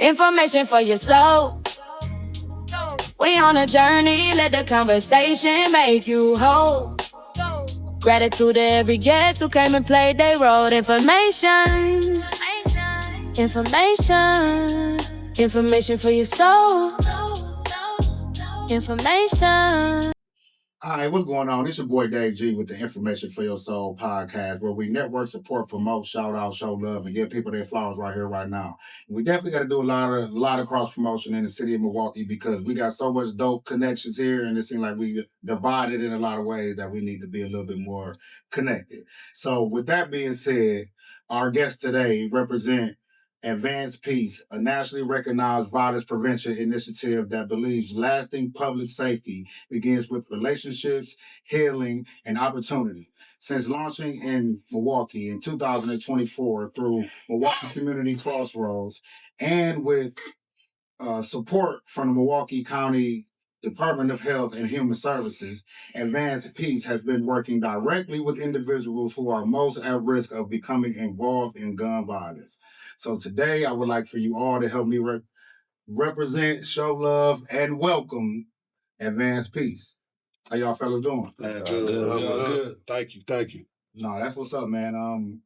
Information for your soul. We on a journey, let the conversation make you whole. Gratitude to every guest who came and played their role. Information. Information for your soul. Information. All right, what's going on? It's your boy Dave G with the Information for Your Soul podcast, where we network, support, promote, shout out, show love, and give people their flowers right here, right now. We definitely got to do a lot of cross promotion in the city of Milwaukee because we got so much dope connections here, and it seems like we divided in a lot of ways that we need to be a little bit more connected. So, with that being said, our guests today represent Advance Peace, a nationally recognized violence prevention initiative that believes lasting public safety begins with relationships, healing, and opportunity. Since launching in Milwaukee in 2024 through Milwaukee Community Crossroads and with support from the Milwaukee County Department of Health and Human Services, Advance Peace has been working directly with individuals who are most at risk of becoming involved in gun violence. So today, I would like for you all to help me represent, show love, and welcome Advance Peace. How y'all fellas doing? Good. Thank you. No, that's what's up, man.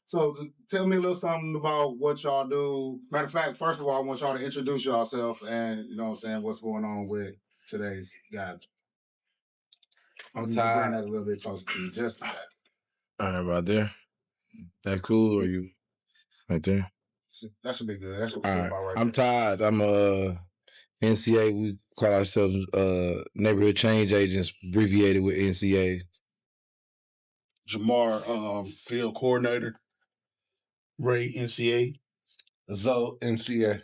So tell me a little something about what y'all do. Matter of fact, first of all, I want y'all to introduce yourself and, you know what I'm saying, what's going on with today's guys. I'm Bring tired. that a little bit closer to you, just that. All right, right there. That cool, or you right there? That should be good. That should be All good right. about right I'm there. tired. I'm NCA. We call ourselves neighborhood change agents, abbreviated with NCA. Jamar, field coordinator. Ray, NCA. Zoe, NCA.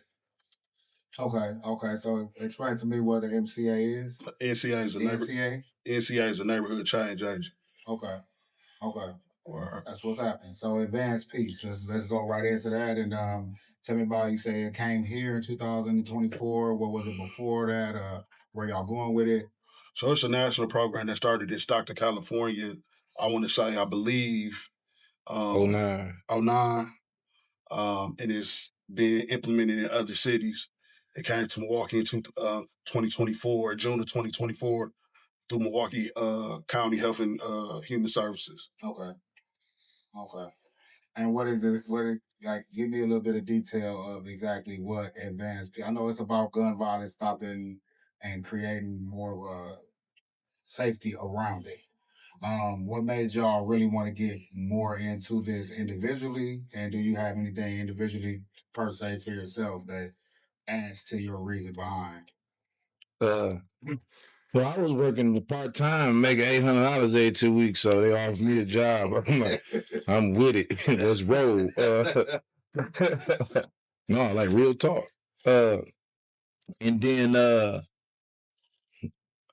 Okay. So explain to me what the MCA is. NCA is a NCA? NCA is a neighborhood change agent. Okay. That's what's happening. So Advance Peace. Let's go right into that and tell me about, you say it came here in 2024. What was it before that? Where y'all going with it? So it's a national program that started in Stockton, California. I want to say, I believe, 09. 09. And it's been implemented in other cities. It came to Milwaukee in 2024, June of 2024, through Milwaukee County Health and Human Services. Okay. And what is it? Like? Give me a little bit of detail of exactly what Advance Peace. I know it's about gun violence stopping and creating more of a safety around it. What made y'all really want to get more into this individually? And do you have anything individually per se for yourself that adds to your reason behind? Well, I was working part-time, making $800 every 2 weeks, so they offered me a job. I'm like, I'm with it. Let's roll. No, like real talk. And then I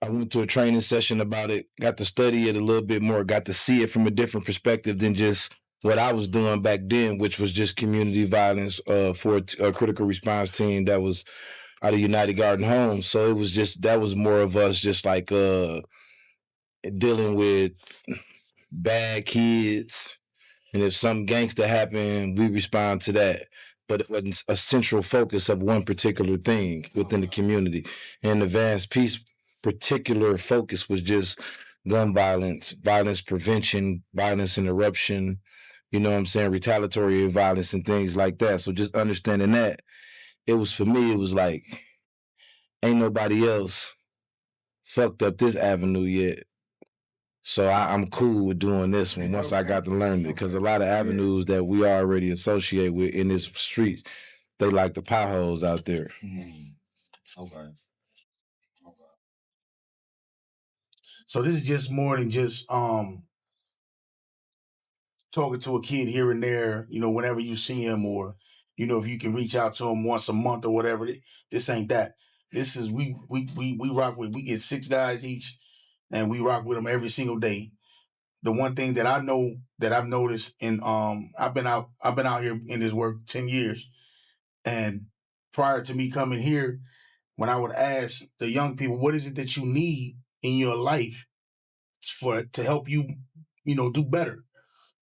went to a training session about it, got to study it a little bit more, got to see it from a different perspective than just what I was doing back then, which was just community violence for a critical response team that was out of United Garden Homes. So it was just, that was more of us just like dealing with bad kids. And if some gangster happened, we respond to that. But it wasn't a central focus of one particular thing within the community. And Advance Peace particular focus was just gun violence, violence prevention, violence interruption, you know what I'm saying, retaliatory violence and things like that. So just understanding that, it was, for me, it was like, ain't nobody else fucked up this avenue yet. So I'm cool with doing this one once I got to learn it, because a lot of avenues that we already associate with in this streets, they like the potholes out there. Okay. So this is just more than just talking to a kid here and there, whenever you see him, or, if you can reach out to him once a month or whatever. This ain't that. This is, we rock with, we get 6 guys each, and we rock with them every single day. The one thing that I know that I've noticed, and I've been out here in this work 10 years, and prior to me coming here, when I would ask the young people, what is it that you need in your life to help you, do better?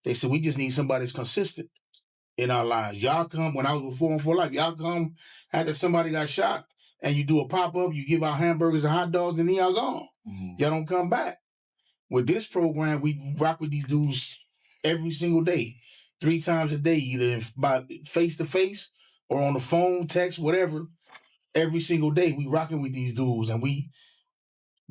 They said, we just need somebody that's consistent. in our lives. Y'all come, when I was with 4-on-4 Life, y'all come after somebody got shot and you do a pop-up, you give out hamburgers and hot dogs, and then y'all gone. Y'all don't come back. With this program, we rock with these dudes every single day, 3 times a day, either by face-to-face or on the phone, text, whatever. Every single day, we rocking with these dudes, and we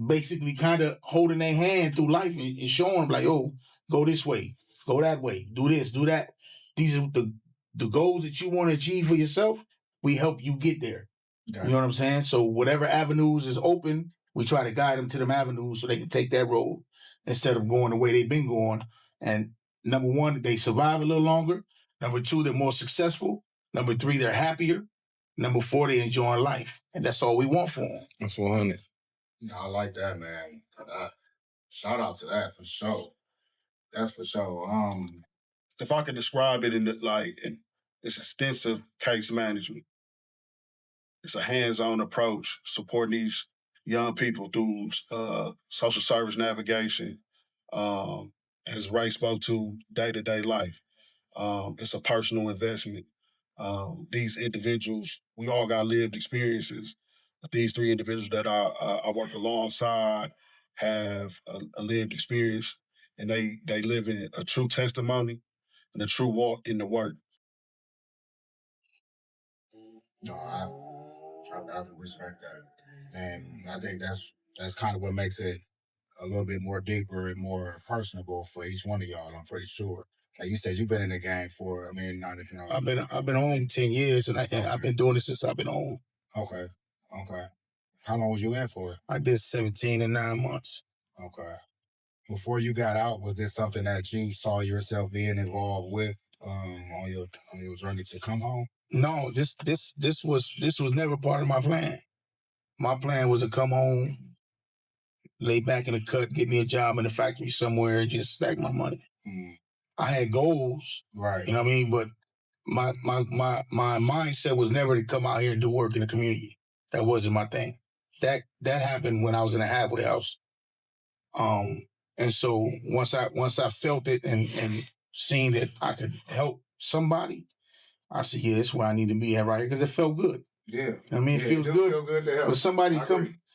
basically kind of holding their hand through life and showing them like, oh, go this way, go that way, do this, do that. These are the goals that you want to achieve for yourself. We help you get there. Gotcha. You know what I'm saying? So whatever avenues is open, we try to guide them to them avenues so they can take that road instead of going the way they've been going. And number 1, they survive a little longer. Number 2, they're more successful. Number 3, they're happier. Number 4, they enjoying life. And that's all we want for them. That's 100. No, I like that, man. Shout out to that for sure. That's for sure. If I could describe it it's extensive case management. It's a hands-on approach supporting these young people through social service navigation, as Ray spoke to, day-to-day life. It's a personal investment. These individuals, we all got lived experiences. But these 3 individuals that I work alongside have a lived experience, and they live in a true testimony and a true walk in the work. No, I can respect that, and I think that's kind of what makes it a little bit more deeper and more personable for each one of y'all. I'm pretty sure. Like you said, you've been in the game for. I mean, not if you know. I've been home 10 years, and I've been doing this since I've been home. Okay. How long was you in for? I did 17 and 9 months. Okay. Before you got out, was this something that you saw yourself being involved with on your journey to come home? No, this was never part of my plan. My plan was to come home, lay back in the cut, get me a job in the factory somewhere, and just stack my money. I had goals, Right. You know what I mean? But my mindset was never to come out here and do work in the community. That wasn't my thing. That happened when I was in a halfway house. And so once I felt it and seen that I could help somebody, I said, yeah, that's where I need to be at right here, because it felt good. Yeah. I mean, it feels good. Feel good to help. But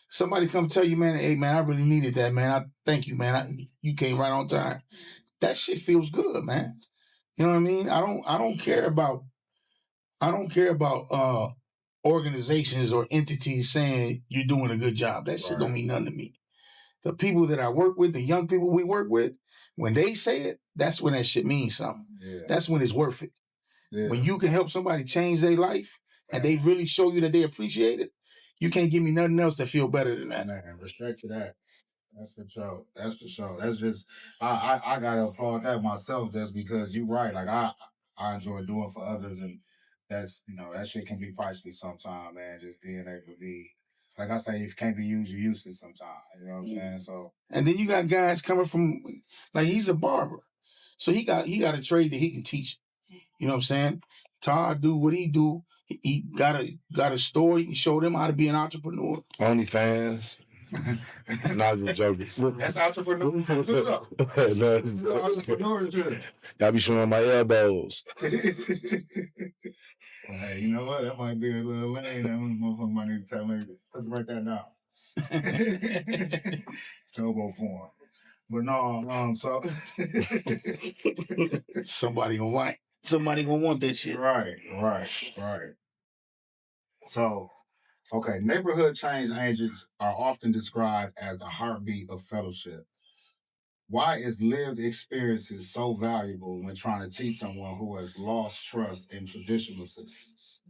somebody come tell you, man, hey man, I really needed that, man. I thank you, man. You came right on time. That shit feels good, man. You know what I mean? I don't care about organizations or entities saying you're doing a good job. That shit don't mean nothing to me. The people that I work with, the young people we work with, when they say it, that's when that shit means something. Yeah. That's when it's worth it. Yeah. When you can help somebody change their life and they really show you that they appreciate it, you can't give me nothing else that feel better than that. Man, respect to that. That's for sure. That's just I gotta applaud that myself just because you're right. Like I enjoy doing for others, and that's that shit can be priceless sometimes, man. Just being able to be, like I say, if you can't be used, you're useless sometimes. You know what I'm saying? So And then you got guys coming from, like, he's a barber, so he got a trade that he can teach. You know what I'm saying? Todd do what he do. He got a store. He can show them how to be an entrepreneur. OnlyFans. Nah, I'm just joking. that's entrepreneurship. Entrepreneurship. Y'all be showing my elbows. Hey, you know what? That might be a little lane. That motherfucker might need to tell me to write that down. Elbow porn. But no, so Somebody gonna want that shit. Right. So, okay, neighborhood change agents are often described as the heartbeat of fellowship. Why is lived experiences so valuable when trying to teach someone who has lost trust in traditional systems?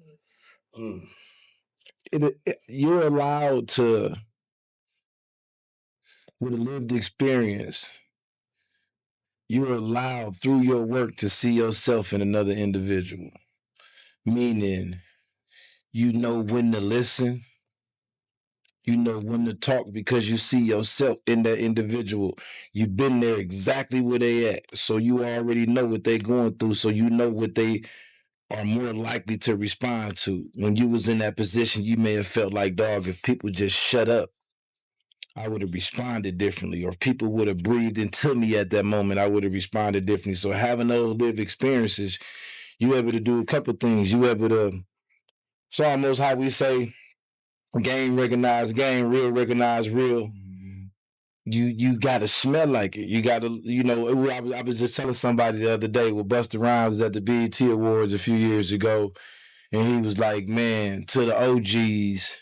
You're allowed to, with a lived experience, you're allowed through your work to see yourself in another individual. Meaning, you know when to listen, you know when to talk because you see yourself in that individual. You've been there exactly where they at. So you already know what they going through. So you know what they are more likely to respond to. When you was in that position, you may have felt like, dog, if people just shut up, I would have responded differently. Or if people would have breathed into me at that moment, I would have responded differently. So having those lived experiences, You able to do a couple things. You able to. It's almost how we say, game recognize game, real recognize real. You gotta smell like it. You gotta, I was just telling somebody the other day with Busta Rhymes at the BET Awards a few years ago, and he was like, man, to the OGs,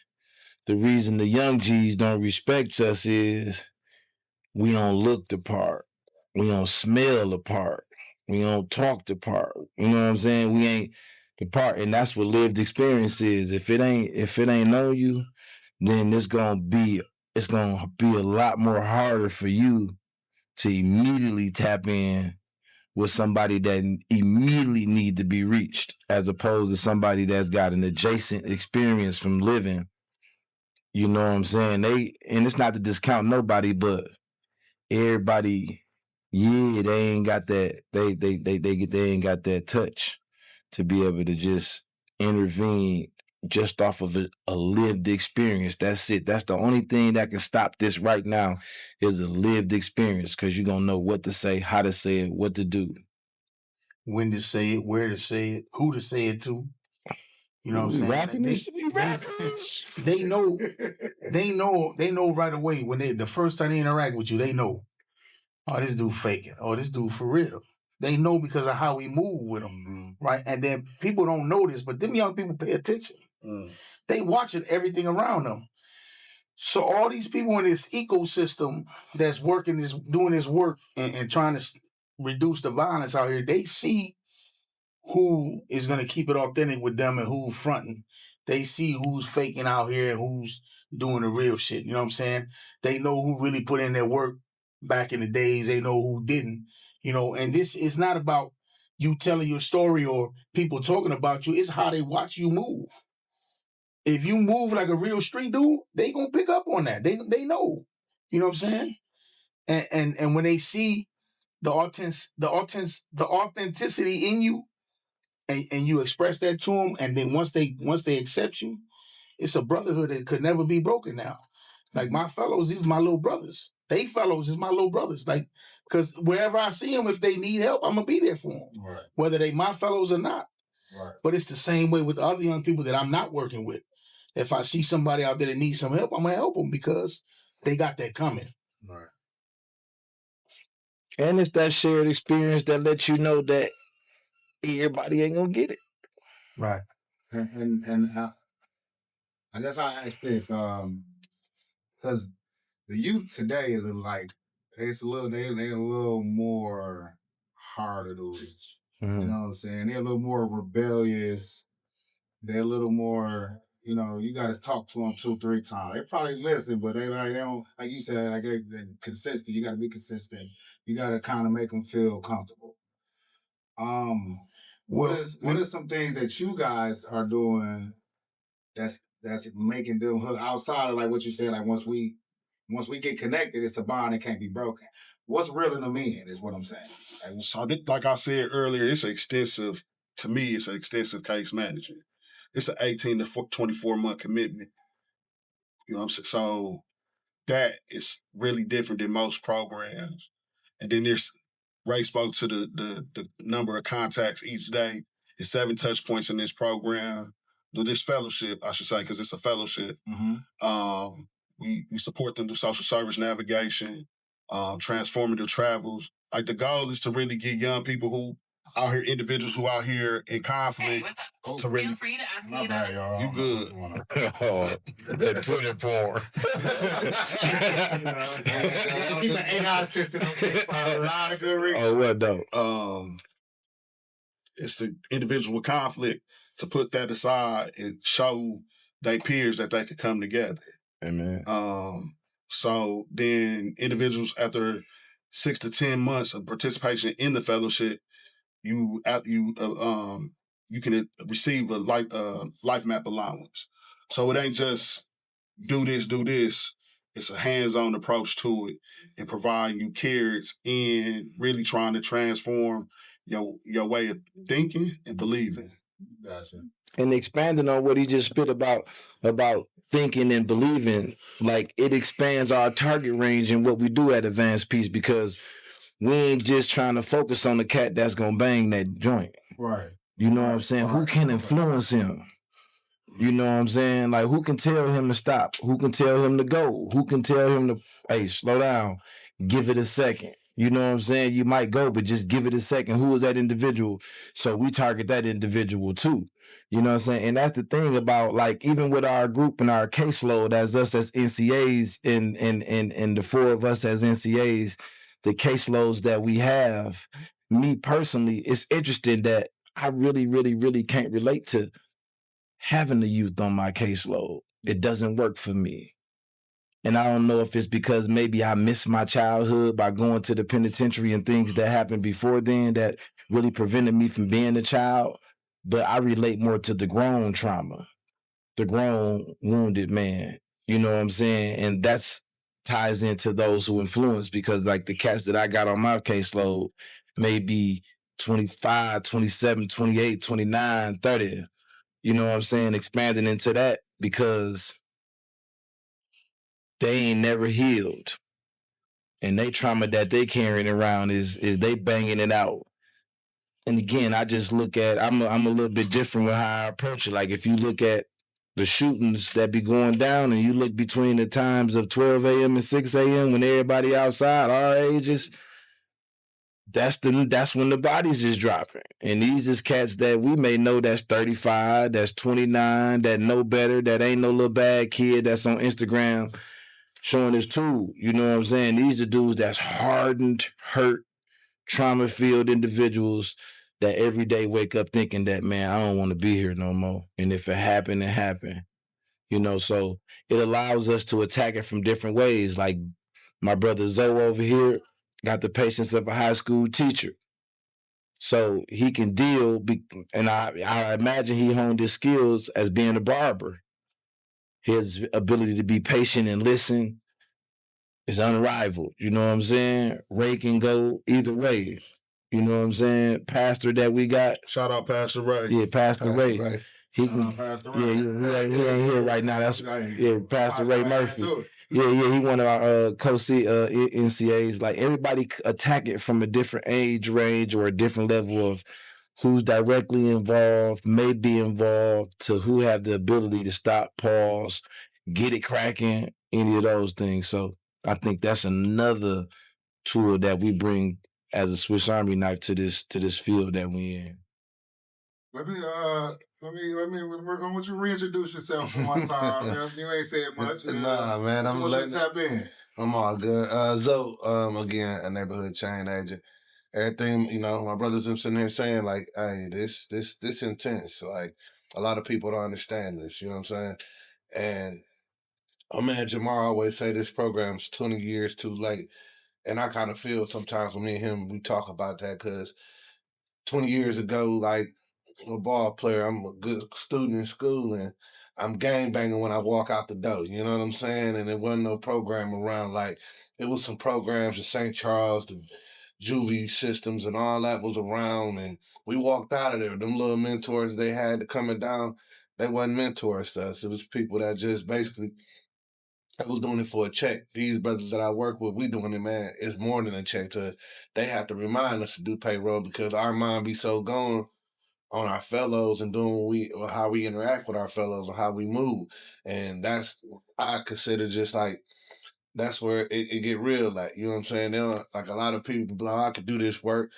the reason the young G's don't respect us is we don't look the part. We don't smell the part. We don't talk the part. You know what I'm saying? We ain't the part, and that's what lived experience is. If it ain't on you, then it's gonna be a lot more harder for you to immediately tap in with somebody that immediately need to be reached, as opposed to somebody that's got an adjacent experience from living. You know what I'm saying? And it's not to discount nobody, but everybody, yeah, they ain't got that. They ain't got that touch to be able to just intervene just off of a lived experience. That's it. That's the only thing that can stop this right now is a lived experience, because you're gonna know what to say, how to say it, what to do, when to say it, where to say it, who to say it to. You know what I'm saying? Rapping they know right away when the first time they interact with you, they know, oh, this dude faking. Oh, this dude for real. They know because of how we move with them, right? And then people don't know this, but them young people pay attention. They watching everything around them. So all these people in this ecosystem that's doing this work and trying to reduce the violence out here, they see who is going to keep it authentic with them and who's fronting. They see who's faking out here and who's doing the real shit. You know what I'm saying? They know who really put in their work back in the days. They know who didn't. And this is not about you telling your story or people talking about you. It's how they watch you move. If you move like a real street dude, they gonna pick up on that. They know. You know what I'm saying? And when they see the authenticity in you, and you express that to them, and then once they accept you, it's a brotherhood that could never be broken now. Like my fellows, these are my little brothers. They fellows is my little brothers. Like, because wherever I see them, if they need help, I'm gonna be there for them, right, whether they my fellows or not. Right. But it's the same way with the other young people that I'm not working with. If I see somebody out there that needs some help, I'm gonna help them because they got that coming. Right. And it's that shared experience that lets you know that everybody ain't gonna get it. Right. And I guess I ask this, because the youth today is like they're a little more harder to reach. Mm-hmm. You know what I'm saying? They're a little more rebellious. They're a little more, you got to talk to them 2-3 times. They probably listen, but they don't, like you said, like they're consistent. You got to be consistent. You got to kind of make them feel comfortable. What are some things that you guys are doing that's making them hook outside of like what you said, like once we get connected, it's a bond that can't be broken. What's reeling them in is what I'm saying. So like I said earlier, it's an extensive case management. It's an 18 to 24 month commitment. You know what I'm saying? So that is really different than most programs. And then there's Ray spoke to the number of contacts each day. It's 7 touch points in this program. This fellowship, I should say, because it's a fellowship. Mm-hmm. We support them through social service navigation, transformative travels. Like the goal is to really get young people individuals who out here in conflict, to really. Feel free to ask me about y'all. You good? That Twitter porn. He's an AI assistant for a lot of good reasons. Oh, what though? It's the individual with conflict to put that aside and show their peers that they could come together. Amen. So then individuals after 6 to 10 months of participation in the fellowship, you can receive a life map allowance. So it ain't just do this. It's a hands-on approach to it and providing you carrots in really trying to transform your way of thinking and believing. Gotcha. And expanding on what he just spit about thinking and believing, like it expands our target range in what we do at Advance Peace, because we ain't just trying to focus on the cat that's gonna bang that joint. Right. You know what I'm saying? Who can influence him? You know what I'm saying? Like, who can tell him to stop? Who can tell him to go? Who can tell him to, hey, slow down, give it a second? You know what I'm saying? You might go, but just give it a second. Who is that individual? So we target that individual too. You know what I'm saying? And that's the thing about, like, even with our group and our caseload as us as NCAs and the four of us as NCAs, the caseloads that we have, me personally, it's interesting that I really, really, really can't relate to having the youth on my caseload. It doesn't work for me. And I don't know if it's because maybe I missed my childhood by going to the penitentiary and things that happened before then that really prevented me from being a child. But I relate more to the grown trauma, the grown wounded man. You know what I'm saying? And that's ties into those who influence, because like the cats that I got on my caseload may be 25, 27, 28, 29, 30. You know what I'm saying? Expanding into that because they ain't never healed. And they trauma that they carrying around is they banging it out. And again, I just look at, I'm a little bit different with how I approach it. Like, if you look at the shootings that be going down and you look between the times of 12 a.m. and 6 a.m. when everybody outside, our ages, that's when the bodies is dropping. And these is cats that we may know that's 35, that's 29, that know better, that ain't no little bad kid that's on Instagram showing his tool. You know what I'm saying? These are dudes that's hardened, hurt, trauma-filled individuals that every day wake up thinking that, man, I don't want to be here no more. And if it happened, it happened. You know, so it allows us to attack it from different ways. Like my brother Zoe over here got the patience of a high school teacher. So he can deal, and I imagine he honed his skills as being a barber. His ability to be patient and listen is unrivaled. You know what I'm saying? Ray can go either way. You know what I'm saying? Pastor that we got. Shout out Pastor Ray. Yeah, Pastor Ray. Ray. He can. Pastor Yeah, Ray. he ain't here right now. That's Pastor Ray Murphy. Yeah, he one of our NCAs. Like, everybody attack it from a different age range or a different level of who's directly involved, may be involved, to who have the ability to stop, pause, get it cracking, any of those things. So I think that's another tool that we bring as a Swiss Army knife to this field that we in. Let me work on what you reintroduce yourself one time. Man. You ain't said much. Nah, man, I'm letting tap in. I'm all good. Zoe, again, a neighborhood chain agent. Everything, you know, my brothers are sitting here saying, like, hey, this intense. Like, a lot of people don't understand this, you know what I'm saying? And our man Jamar always say this program's 20 years too late. And I kind of feel sometimes when me and him, we talk about that, because 20 years ago, like, I'm a ball player, I'm a good student in school, and I'm gang banging when I walk out the door. You know what I'm saying? And there wasn't no program around. Like, it was some programs at St. Charles, the juvie systems, and all that was around. And we walked out of there. Them little mentors they had coming down, they wasn't mentors to us. It was people that just basically, I was doing it for a check. These brothers that I work with, we doing it, man. It's more than a check to us. They have to remind us to do payroll because our mind be so gone on our fellows and doing how we interact with our fellows and how we move. And that's, I consider, just like, that's where it get real. Like, you know what I'm saying? Like, a lot of people be like, oh, I could do this work,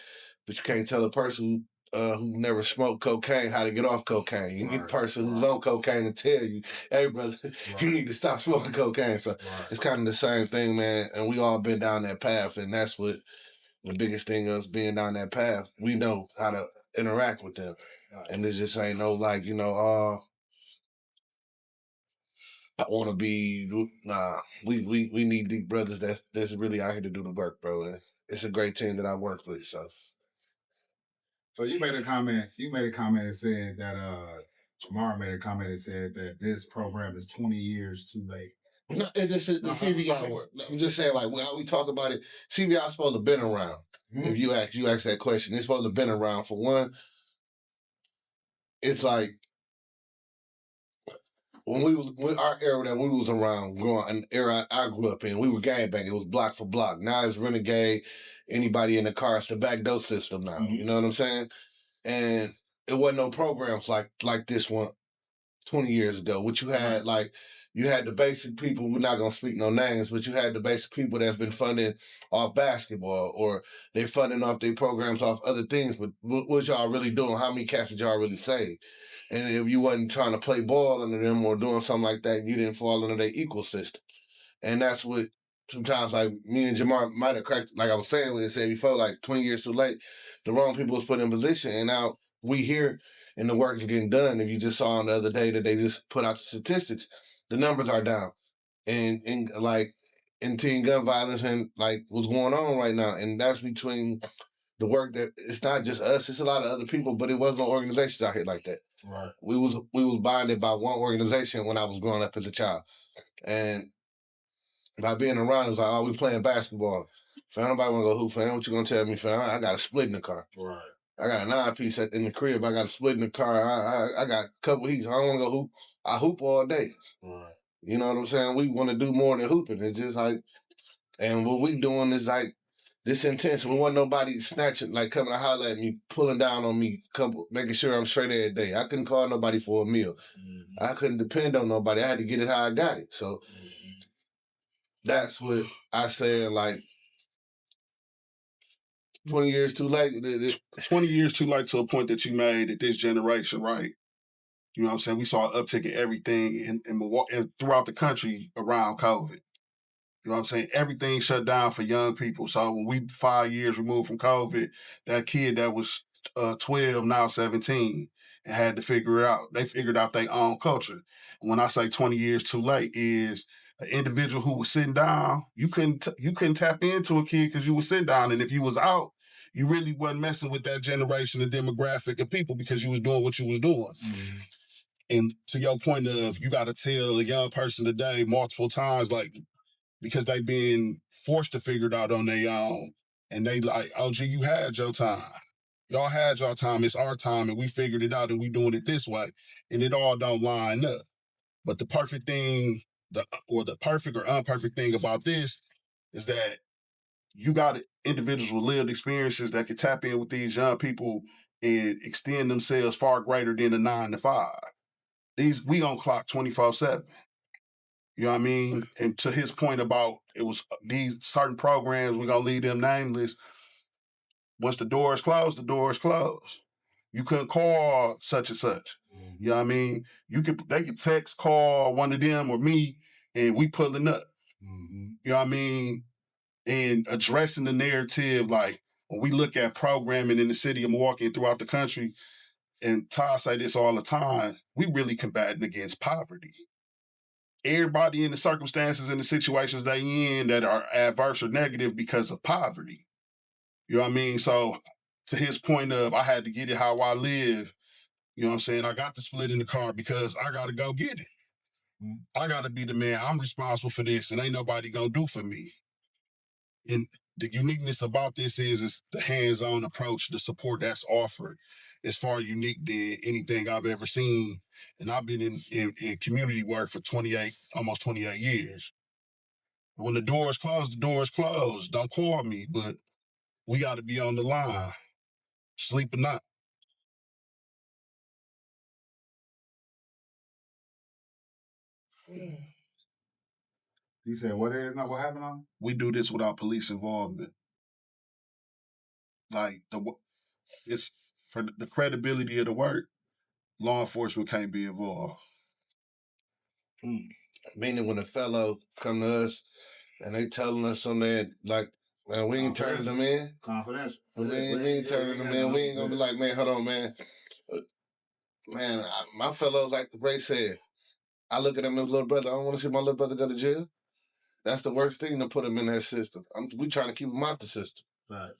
but you can't tell a person who never smoked cocaine how to get off cocaine. You need a person who's on cocaine to tell you, hey, brother, you need to stop smoking cocaine. So it's kind of the same thing, man. And we all been down that path, and that's what the biggest thing of us being down that path. We know how to interact with them. And this just ain't no, like, you know, I want to be, nah, we need these brothers that's really out here to do the work, bro. And it's a great team that I work with, so. So you made a comment that said that Jamar made a comment that said that this program is 20 years too late. No, it's just the CVI work. I'm just saying, like, how we talk about it, CVI's supposed to have been around. Mm-hmm. If you ask that question, it's supposed to have been around. For one, it's like, when our era that we was around, growing, an era I grew up in, we were gangbanging. It was block for block. Now it's renegade. Anybody in the car, it's the backdoor system now. Mm-hmm. You know what I'm saying? And it wasn't no programs like this one 20 years ago. What you had, like, you had the basic people, we're not going to speak no names, but you had the basic people that's been funding off basketball, or they funding off their programs off other things. But what y'all really doing? How many cats did y'all really save? And if you wasn't trying to play ball under them or doing something like that, you didn't fall under their ecosystem. And that's what sometimes, like, me and Jamar might have cracked, like I was saying, we said before, like 20 years too late, the wrong people was put in position. And now we here and the work is getting done. If you just saw on the other day that they just put out the statistics, the numbers are down. And like in teen gun violence and like what's going on right now. And that's between the work that it's not just us, it's a lot of other people, but it wasn't no organizations out here like that. Right. We was bonded by one organization when I was growing up as a child. And by being around, it was like, oh, we playing basketball. Fam, nobody want to go hoop, fam. What you gonna tell me, fam? I got a split in the car. Right. I got a 9-piece in the crib. I got a split in the car. I got a couple heats. I don't want to go hoop. I hoop all day. Right. You know what I'm saying? We want to do more than hooping. It's just like, and what we doing is like this intense. We want nobody snatching, like coming to holler at me, pulling down on me, making sure I'm straight every day. I couldn't call nobody for a meal. Mm-hmm. I couldn't depend on nobody. I had to get it how I got it. So that's what I said, like, 20 years too late. 20 years too late to a point that you made at this generation, right? You know what I'm saying? We saw an uptick in everything in Milwaukee and throughout the country around COVID. You know what I'm saying? Everything shut down for young people. So when we 5 years removed from COVID, that kid that was 12, now 17, and had to figure it out. They figured out their own culture. And when I say 20 years too late, is an individual who was sitting down, you couldn't tap into a kid because you were sitting down. And if you was out, you really wasn't messing with that generation and demographic of people because you was doing what you was doing. Mm-hmm. And to your point of, you got to tell a young person today multiple times, like, because they been forced to figure it out on their own. And they like, oh, gee, you had your time. Y'all had your time. It's our time. And we figured it out and we doing it this way. And it all don't line up. But the perfect thing, the perfect or imperfect thing about this is that you got individuals with lived experiences that can tap in with these young people and extend themselves far greater than a 9 to 5. We on clock 24/7. You know what I mean? And to his point about it was these certain programs, we're gonna leave them nameless. Once the door is closed, the door is closed. You couldn't call such and such. Mm-hmm. You know what I mean? They could text, call one of them or me, and we pulling up. Mm-hmm. You know what I mean? And addressing the narrative, like when we look at programming in the city of Milwaukee and throughout the country, and Ty say this all the time, we really combating against poverty. Everybody in the circumstances and the situations they in that are adverse or negative because of poverty. You know what I mean? So to his point of, I had to get it how I live, you know what I'm saying? I got the split in the car because I got to go get it. I got to be the man. I'm responsible for this and ain't nobody going to do for me. And the uniqueness about this is the hands-on approach, the support that's offered is far unique than anything I've ever seen. And I've been in community work for almost 28 years. When the door is closed, the door is closed. Don't call me, but we got to be on the line, sleep or not. He said, what is not what happened on? We do this without police involvement. Like, it's for the credibility of the work, law enforcement can't be involved. Meaning when a fellow come to us and they telling us on there, like, man, we ain't turning them in. Confidential. We ain't turning them in. We ain't gonna be like, man, hold on, man. Man, my fellows, like Ray said, I look at him as little brother. I don't want to see my little brother go to jail. That's the worst thing, to put him in that system. We trying to keep him out the system. Right.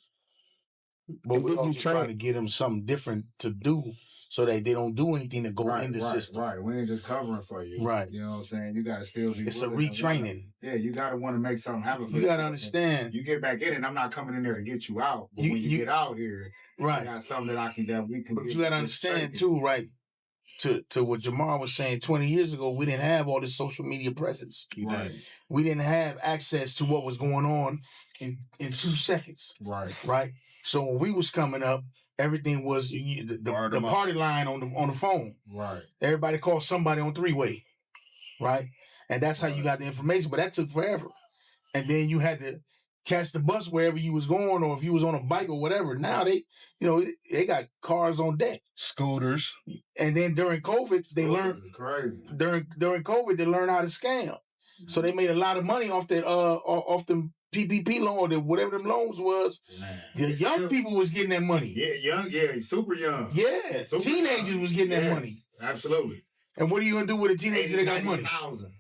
But we're also trying to get them something different to do so that they don't do anything to go in the system. Right. We ain't just covering for you. Right. You know what I'm saying? You got to still be. It's a retraining. You got to want to make something happen for you. You got to understand. You get back in it, I'm not coming in there to get you out. But when you get out here, right. I got something that we can. But you got to understand too, right? To what Jamar was saying, 20 years ago, we didn't have all this social media presence. Right. We didn't have access to what was going on in 2 seconds. Right. Right. So when we was coming up, everything was the party line on the phone. Right. Everybody called somebody on three-way, right? And that's how you got the information. But that took forever. And then you had to catch the bus wherever you was going, or if you was on a bike or whatever. Now they got cars on deck, scooters. And then during COVID, they learned crazy. During COVID, they learned how to scam. So they made a lot of money off that off them PPP loan or whatever them loans was. Man. The young people was getting that money. Yeah, young, super young. Yeah, super teenagers young. was getting that money. Absolutely. And what are you gonna do with a teenager that got money? 80,000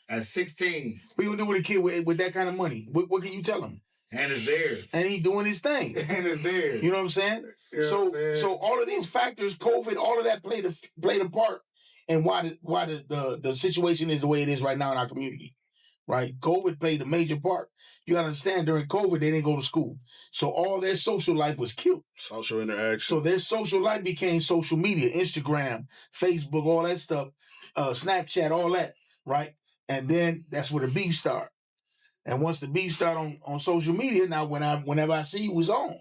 at 16. What are you gonna do with a kid with that kind of money? What can you tell him? And it's theirs. And he doing his thing. And it's theirs. You know what I'm saying? So all of these factors, COVID, all of that played a part in why the situation is the way it is right now in our community. Right? COVID played a major part. You gotta understand, during COVID, they didn't go to school. So all their social life was killed. Social interaction. So their social life became social media, Instagram, Facebook, all that stuff, Snapchat, all that, right? And then that's where the beef start. And once the beef start on social media, now whenever I see you, it's on.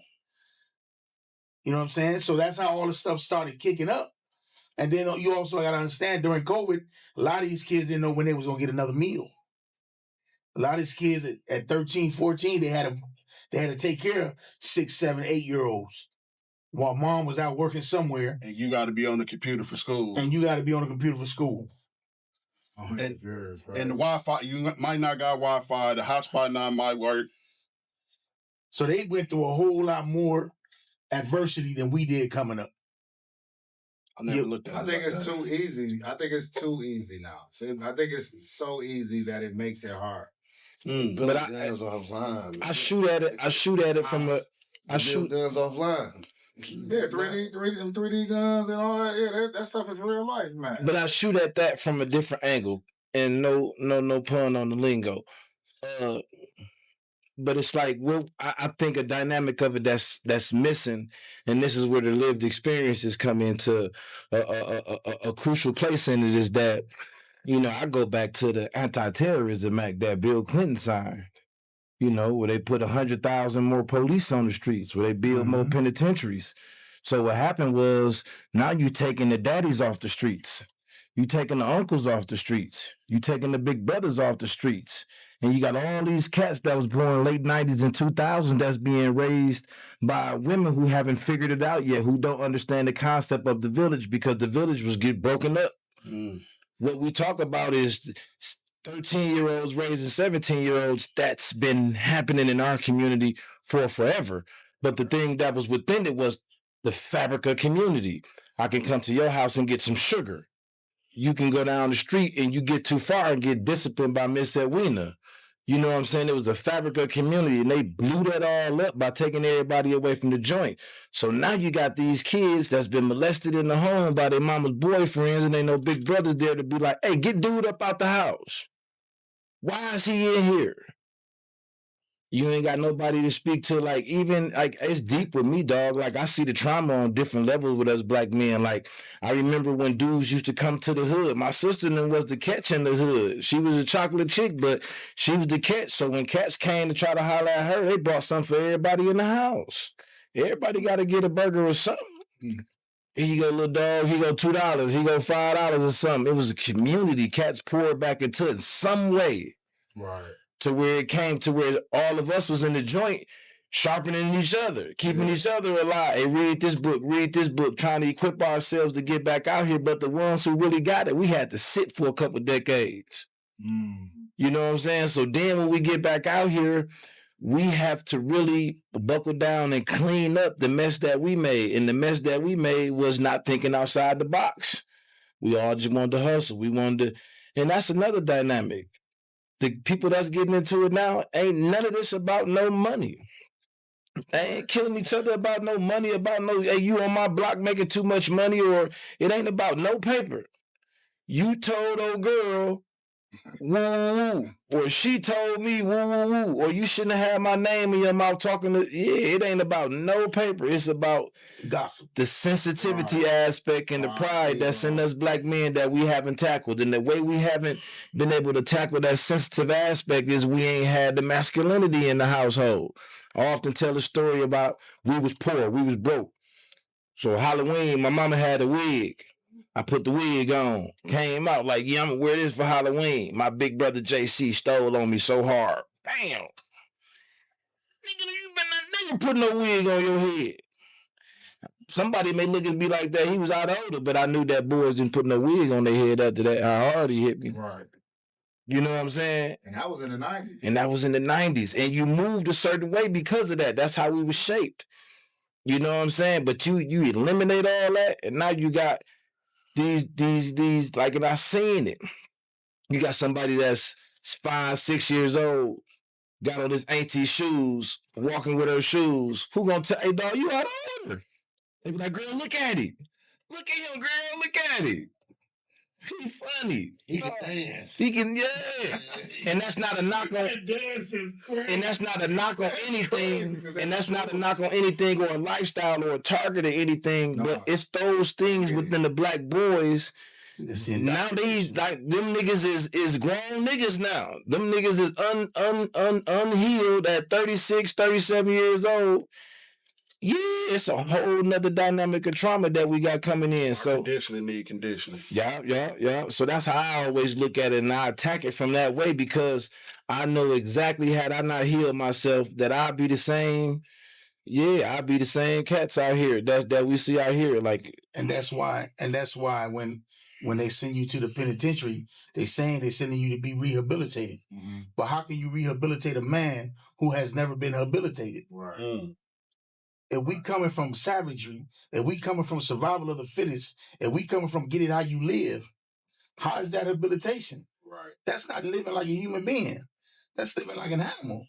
You know what I'm saying? So that's how all the stuff started kicking up. And then you also gotta understand, during COVID, a lot of these kids didn't know when they was gonna get another meal. A lot of these kids at 13, 14, they had to take care of 6, 7, 8-year-olds while mom was out working somewhere. And you got to be on the computer for school. And the Wi-Fi, you might not got Wi-Fi. The hotspot not might work. So they went through a whole lot more adversity than we did coming up. I never looked at it. I think it's too easy. I think it's too easy now. I think it's so easy that it makes it hard. But I shoot at it. I shoot at it from I shoot guns offline. Yeah, 3D guns and all that. Yeah, that stuff is real life, man. But I shoot at that from a different angle, and no pun on the lingo. But it's like, well, I think a dynamic of it that's missing, and this is where the lived experiences come into a crucial place in it, is that, I go back to the Anti-Terrorism Act that Bill Clinton signed, where they put 100,000 more police on the streets, where they build more penitentiaries. So what happened was, now you taking the daddies off the streets. You taking the uncles off the streets. You taking the big brothers off the streets. And you got all these cats that was born late 90s and 2000s that's being raised by women who haven't figured it out yet, who don't understand the concept of the village, because the village was get broken up. What we talk about is 13-year-olds raising 17-year-olds. That's been happening in our community for forever. But the thing that was within it was the fabric of community. I can come to your house and get some sugar. You can go down the street and you get too far and get disciplined by Miss Edwina. You know what I'm saying? It was a fabric of community, and they blew that all up by taking everybody away from the joint. So now you got these kids that's been molested in the home by their mama's boyfriends, and ain't no big brothers there to be like, hey, get dude up out the house. Why is he in here? You ain't got nobody to speak to. Like, even, like, it's deep with me, dog. Like, I see the trauma on different levels with us black men. Like, I remember when dudes used to come to the hood. My sister was the catch in the hood. She was a chocolate chick, but she was the catch. So when cats came to try to holler at her, they brought something for everybody in the house. Everybody got to get a burger or something. Here you go, little dog. Here you go, $2. Here you go, $5 or something. It was a community. Cats poured back into it in some way. Right. To where it came to where all of us was in the joint, sharpening each other, keeping each other alive. Hey, read this book, trying to equip ourselves to get back out here. But the ones who really got it, we had to sit for a couple of decades. You know what I'm saying? So then when we get back out here, we have to really buckle down and clean up the mess that we made. And the mess that we made was not thinking outside the box. We all just wanted to hustle. We wanted to, and that's another dynamic. The people that's getting into it now, ain't none of this about no money. They ain't killing each other about no money, about no, hey, you on my block making too much money, or it ain't about no paper. You told old girl, woo, or she told me, woo, or you shouldn't have had my name in your mouth talking to, it ain't about no paper. It's about gossip, the sensitivity aspect and the pride that's in us black men that we haven't tackled. And the way we haven't been able to tackle that sensitive aspect is we ain't had the masculinity in the household. I often tell a story about we was poor, we was broke. So Halloween, my mama had a wig. I put the wig on. Came out like, yeah, I'm gonna wear this for Halloween. My big brother JC stole on me so hard. Damn. Nigga, you better never put no wig on your head. Somebody may look at me like that. He was out older, but I knew that boys didn't put no wig on their head after that. How hard he hit me. Right. You know what I'm saying? And that was in the 90s. And that was in the 90s. And you moved a certain way because of that. That's how we were shaped. You know what I'm saying? But you eliminate all that, and now you got these like, and I seen it. You got somebody that's 5, 6 years old, got on his auntie shoes, walking with her shoes. Who gonna tell, hey dog, you out of order? They be like, girl, look at him. Look at him, girl, look at him. He funny. He can dance. He can, yeah. And that's not a knock on. Dance is crazy. And that's not a knock on anything. And that's not a knock on anything or a lifestyle or a target or anything. But it's those things within the black boys. Now these, like, them niggas is grown niggas now. Them niggas is unhealed at 36, 37 years old. Yeah, it's a whole nother dynamic of trauma that we got coming in. So conditioning need conditioning. Yeah. So that's how I always look at it, and I attack it from that way because I know exactly, had I not healed myself, that I'd be the same. Yeah, I'd be the same cats out here that we see out here. Like, and that's why when they send you to the penitentiary, they're sending you to be rehabilitated. Mm-hmm. But how can you rehabilitate a man who has never been habilitated? Right. If we coming from savagery, if we coming from survival of the fittest, if we coming from get it how you live, how is that habilitation? Right. That's not living like a human being. That's living like an animal.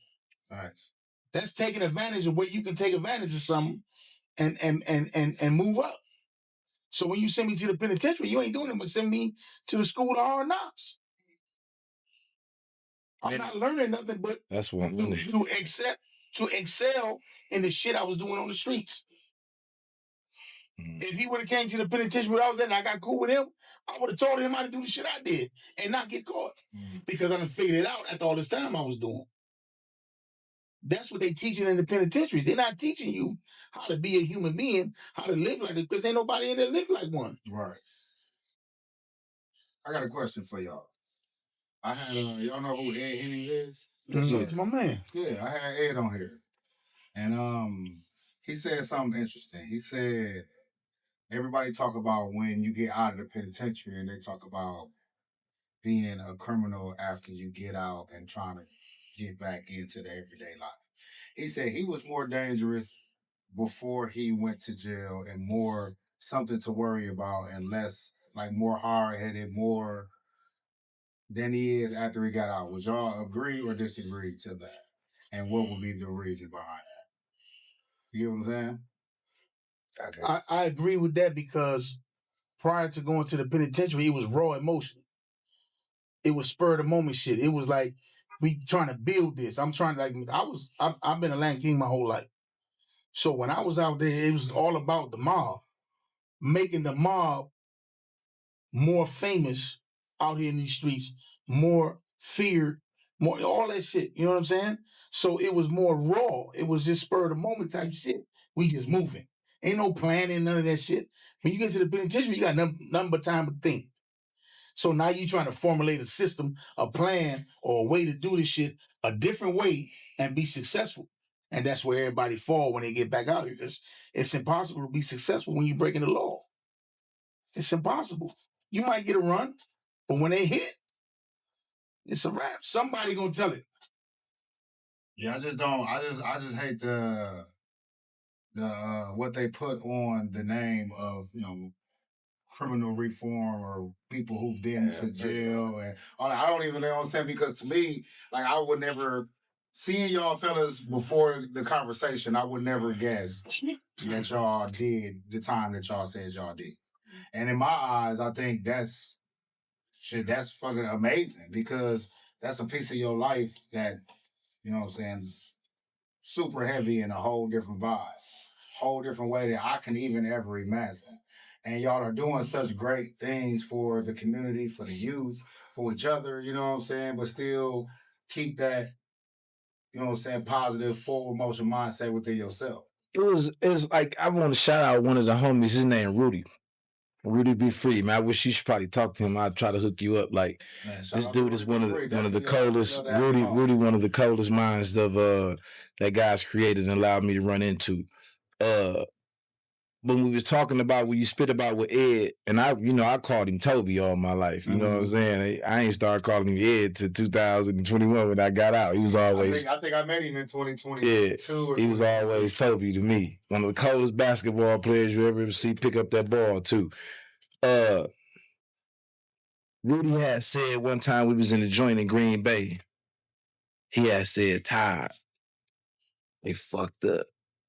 Nice. That's taking advantage of where you can take advantage of something and move up. So when you send me to the penitentiary, you ain't doing it but send me to the school of hard knocks. I'm not learning nothing but that's what I'm to excel in the shit I was doing on the streets. If he would have came to the penitentiary where I was at and I got cool with him, I would have told him how to do the shit I did and not get caught. Because I done figured it out after all this time I was doing. That's what they teaching in the penitentiaries. They're not teaching you how to be a human being, how to live like it, because ain't nobody in there live like one. Right. I got a question for y'all. I had y'all know who Ed Hennings is? It's my man. Yeah, I had Ed on here. And he said something interesting. He said everybody talk about when you get out of the penitentiary and they talk about being a criminal after you get out and trying to get back into the everyday life. He said he was more dangerous before he went to jail and more something to worry about and less, like, more hard-headed, more than he is after he got out. Would y'all agree or disagree to that? And what would be the reason behind that? You get what I'm saying? I agree with that because prior to going to the penitentiary, it was raw emotion. It was spur of the moment shit. It was like, we trying to build this. I'm trying to, like, I've been a Land King my whole life. So when I was out there, it was all about the mob, making the mob more famous out here in these streets, more feared, more all that shit. You know what I'm saying? So it was more raw. It was just spur of the moment type shit. We just moving. Ain't no planning, none of that shit. When you get to the penitentiary, you got nothing but time to think. So now you trying to formulate a system, a plan, or a way to do this shit a different way and be successful. And that's where everybody fall when they get back out here, because it's impossible to be successful when you're breaking the law. It's impossible. You might get a run, but when they hit, it's a wrap. Somebody gonna tell it. Yeah, I just hate the what they put on the name of, criminal reform or people who've been to jail, and I don't even understand, because to me, like, I would never, seeing y'all fellas before the conversation, I would never guess that y'all did the time that y'all said y'all did. And in my eyes, I think that's fucking amazing, because that's a piece of your life that, you know what I'm saying, super heavy in a whole different vibe, whole different way that I can even ever imagine. And y'all are doing such great things for the community, for the youth, for each other, you know what I'm saying? But still keep that, you know what I'm saying, positive, forward motion mindset within yourself. was like I want to shout out one of the homies. His name Rudy. Rudy be free, man. I wish you should probably talk to him. I'd try to hook you up. Like Man, this dude is one of the coldest. love to have him on. Rudy, one of the coldest minds of that God's created and allowed me to run into. When we was talking about when you spit about with Ed, and I called him Toby all my life. You know what I'm saying? I ain't started calling him Ed to 2021 when I got out. He was always. I think I met him in 2022. Yeah, he was always Toby to me. One of the coldest basketball players you ever see pick up that ball too. Rudy had said one time we was in the joint in Green Bay. He had said, Todd, they fucked up.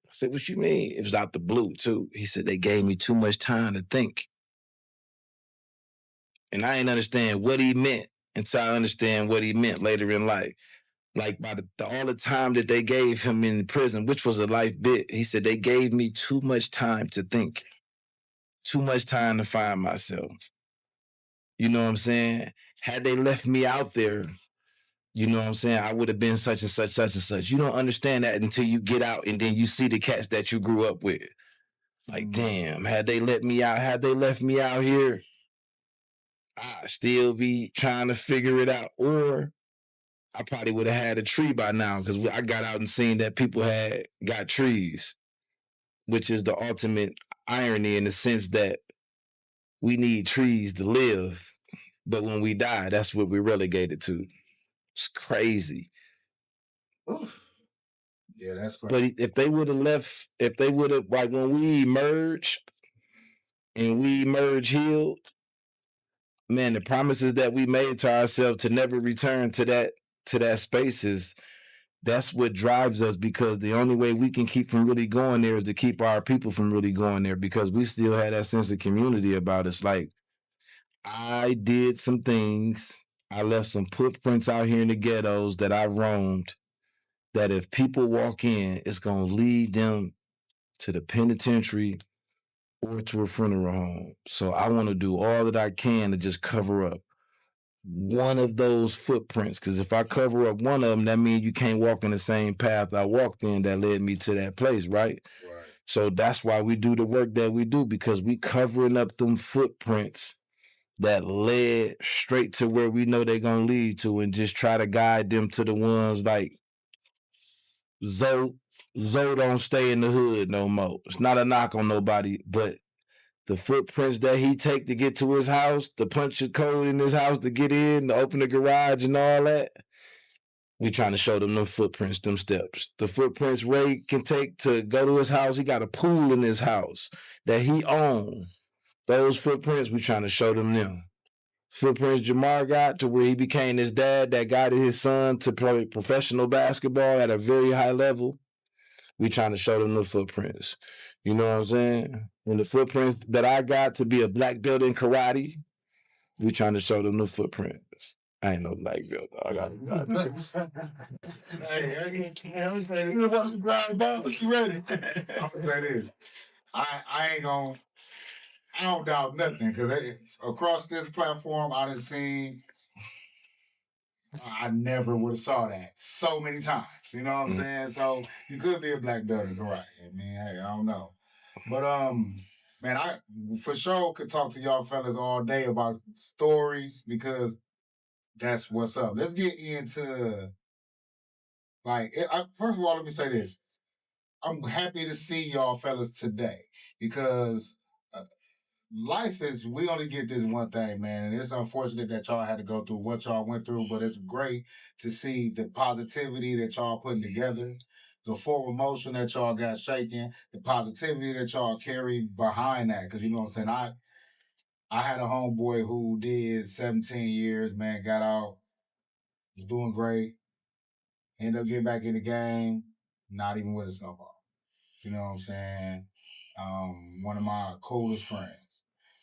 I said, what you mean? It was out the blue, too. He said, they gave me too much time to think. And I didn't understand what he meant until I understand what he meant later in life. Like by all the time that they gave him in prison, which was a life bit, he said, they gave me too much time to think. Too much time to find myself. You know what I'm saying? Had they left me out there, you know what I'm saying, I would have been such and such, such and such. You don't understand that until you get out and then you see the cats that you grew up with. Like, damn, had they left me out here, I'd still be trying to figure it out. Or I probably would have had a tree by now because I got out and seen that people had got trees, which is the ultimate irony in the sense that we need trees to live. But when we die, that's what we're relegated to. It's crazy. Oof. Yeah, that's crazy. But if they would have, like when we emerge and we emerge healed, man, the promises that we made to ourselves to never return to that space that's what drives us, because the only way we can keep from really going there is to keep our people from really going there, because we still had that sense of community about us. Like, I did some things. I left some footprints out here in the ghettos that I roamed, that if people walk in, it's going to lead them to the penitentiary or to a funeral home. So I want to do all that I can to just cover up one of those footprints. Because if I cover up one of them, that means you can't walk in the same path I walked in that led me to that place, right? Right. So that's why we do the work that we do, because we covering up them footprints that led straight to where we know they're going to lead to, and just try to guide them to the ones like Zoe don't stay in the hood no more. It's not a knock on nobody, but the footprints that he take to get to his house, to punch the code in his house to get in, to open the garage and all that, we trying to show them footprints, them steps. The footprints Ray can take to go to his house, he got a pool in his house that he owned. Those footprints, we trying to show them. Footprints Jamar got to where he became his dad that guided his son to play professional basketball at a very high level. We trying to show them the footprints. You know what I'm saying? And the footprints that I got to be a black belt in karate, we trying to show them the footprints. I ain't no black belt. I got Hey, I'm saying you want to grind balls? You ready? I'm gonna say this. I don't doubt nothing, because across this platform, I done seen. I never would have saw that so many times. You know what I'm saying? So you could be a black belt in karate. I mean, hey, I don't know. But man, I for sure could talk to y'all fellas all day about stories, because that's what's up. Let's get into first of all, let me say this. I'm happy to see y'all fellas today, because life is, we only get this one thing, man. And it's unfortunate that y'all had to go through what y'all went through, but it's great to see the positivity that y'all putting together, the forward motion that y'all got shaking, the positivity that y'all carry behind that. Because you know what I'm saying? I had a homeboy who did 17 years, man, got out, was doing great, ended up getting back in the game, not even with us no more. You know what I'm saying? One of my coolest friends.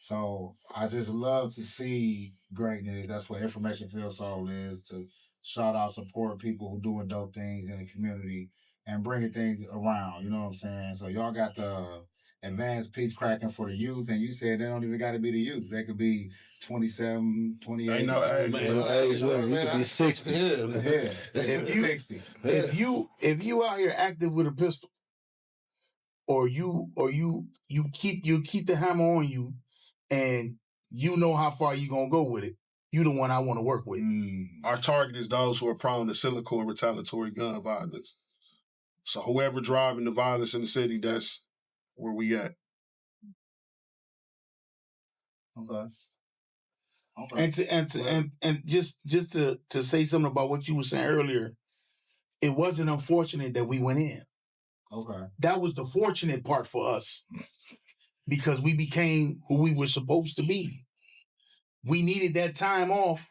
So I just love to see greatness. That's what Information Field Soul is, to shout out, support people who doing dope things in the community and bringing things around. You know what I'm saying? So y'all got the Advance Peace cracking for the youth, and you said they don't even got to be the youth. They could be 27, 28. Ain't no age, man. You could be 60. Yeah, If you 60. if you out here active with a pistol, or you keep the hammer on you, and you know how far you gonna go with it. You the one I want to work with. Our target is those who are prone to cyclical and retaliatory gun violence. So whoever driving the violence in the city, that's where we at. Okay. And just to say something about what you were saying earlier, it wasn't unfortunate that we went in. Okay. That was the fortunate part for us, because we became who we were supposed to be. We needed that time off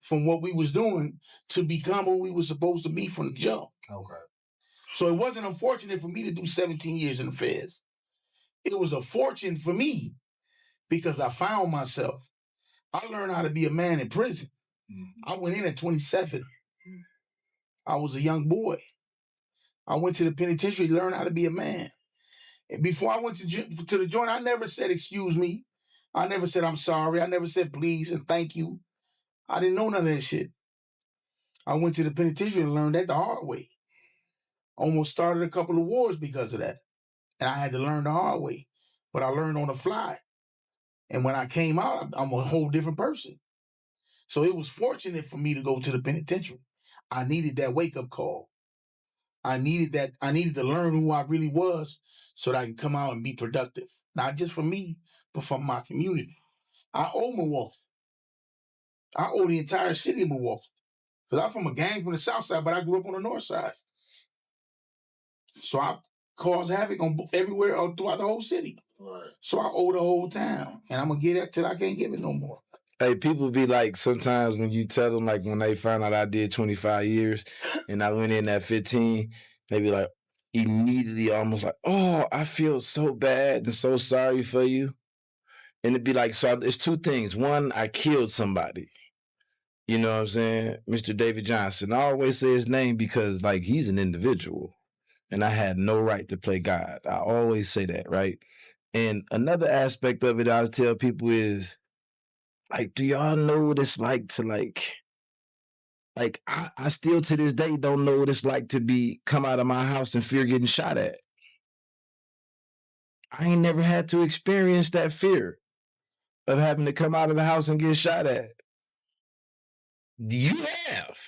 from what we was doing to become who we were supposed to be from the jump. Okay. So it wasn't unfortunate for me to do 17 years in the feds. It was a fortune for me because I found myself. I learned how to be a man in prison. I went in at 27. I was a young boy. I went to the penitentiary to learn how to be a man. And before I went to the joint, I never said, excuse me. I never said, I'm sorry. I never said, please and thank you. I didn't know none of that shit. I went to the penitentiary and learned that the hard way. Almost started a couple of wars because of that. And I had to learn the hard way. But I learned on the fly. And when I came out, I'm a whole different person. So it was fortunate for me to go to the penitentiary. I needed that wake-up call. I needed that. I needed to learn who I really was so that I can come out and be productive. Not just for me, but for my community. I owe Milwaukee. I owe the entire city of Milwaukee. Because I'm from a gang from the south side, but I grew up on the north side. So I caused havoc on everywhere throughout the whole city. Right. So I owe the whole town. And I'm going to get it till I can't give it no more. Hey, people be like, sometimes when you tell them, like when they find out I did 25 years and I went in at 15, they be like, immediately almost like, oh, I feel so bad and so sorry for you. And it'd be like, so it's two things. One, I killed somebody. You know what I'm saying? Mr. David Johnson. I always say his name because, like, he's an individual. And I had no right to play God. I always say that, right? And another aspect of it I tell people is, like, do y'all know what it's like to, like I still to this day don't know what it's like to come out of my house and fear getting shot at. I ain't never had to experience that fear of having to come out of the house and get shot at. You have.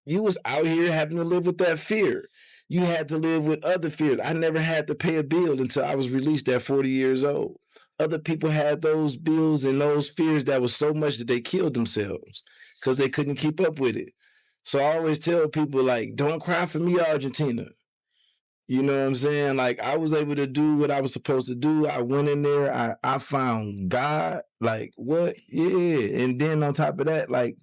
You was out here having to live with that fear. You had to live with other fears. I never had to pay a bill until I was released at 40 years old. Other people had those bills and those fears that was so much that they killed themselves because they couldn't keep up with it. So I always tell people, like, don't cry for me, Argentina. You know what I'm saying? Like, I was able to do what I was supposed to do. I went in there. I found God. Like, what? Yeah. And then on top of that, like,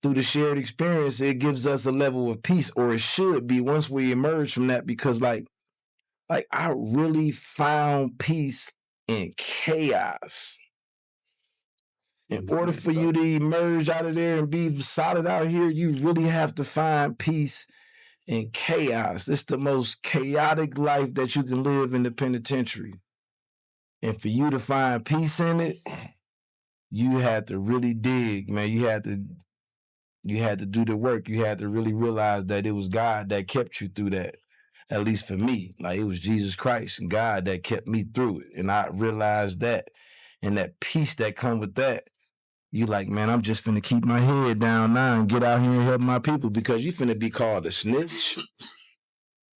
through the shared experience, it gives us a level of peace, or it should be once we emerge from that, because like I really found peace in chaos. In order for you to emerge out of there and be solid out here, you really have to find peace in chaos. It's the most chaotic life that you can live in the penitentiary. And for you to find peace in it, you had to really dig, man. You had to do the work. You had to really realize that it was God that kept you through that. At least for me, like, it was Jesus Christ and God that kept me through it. And I realized that, and that peace that come with that, you like, man, I'm just finna keep my head down now and get out here and help my people, because you finna be called a snitch.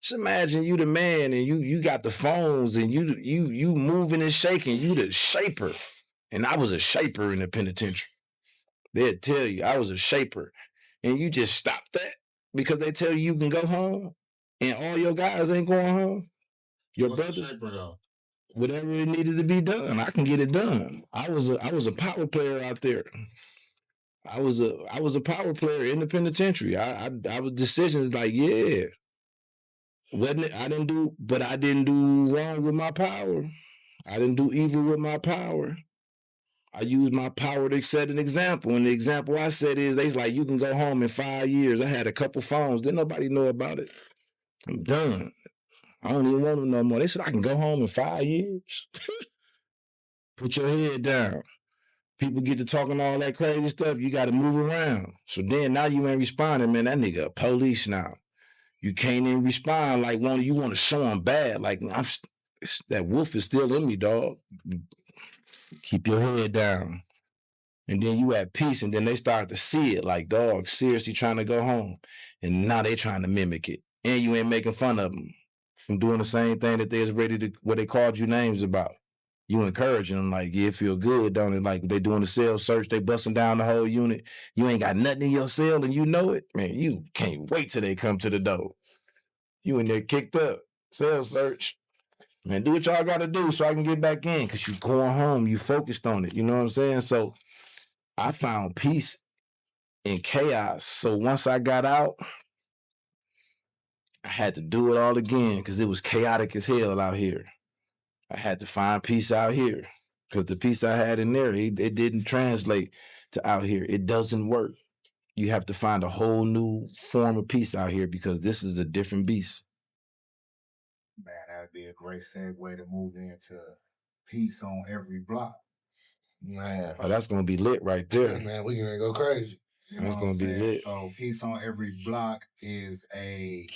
Just imagine you the man and you got the phones and you moving and shaking. You the shaper. And I was a shaper in the penitentiary. They'll tell you I was a shaper. And you just stop that because they tell you can go home and all your guys ain't going home. Your What's brothers, shaper, though? whatever it needed to be done, I can get it done. I was a power player out there. I was a power player in the penitentiary. I was decisions like, yeah. Wasn't it? I didn't do wrong with my power. I didn't do evil with my power. I used my power to set an example. And the example I said is, they's like, you can go home in 5 years. I had a couple phones. Didn't nobody know about it. I'm done. I don't even want them no more. They said I can go home in 5 years. Put your head down. People get to talking all that crazy stuff. You got to move around. So then now you ain't responding, man. That nigga a police now. You can't even respond like you want to show them bad. Like that wolf is still in me, dog. Keep your head down. And then you at peace, and then they start to see it like, dog, seriously trying to go home. And now they trying to mimic it. And you ain't making fun of them from doing the same thing that they was ready to, what they called you names about. You encouraging them like, yeah, it feel good, don't it? Like they doing the cell search, they busting down the whole unit. You ain't got nothing in your cell and you know it. Man, you can't wait till they come to the door. You in there kicked up, cell search. Man, do what y'all got to do so I can get back in, because you going home, you focused on it. You know what I'm saying? So I found peace in chaos. So once I got out, I had to do it all again because it was chaotic as hell out here. I had to find peace out here because the peace I had in there, it didn't translate to out here. It doesn't work. You have to find a whole new form of peace out here because this is a different beast. Man, that'd be a great segue to move into peace on every block. Man, Oh, that's gonna be lit right there. man, we gonna go crazy. You know That's what gonna I'm be saying? lit. So peace on every block is a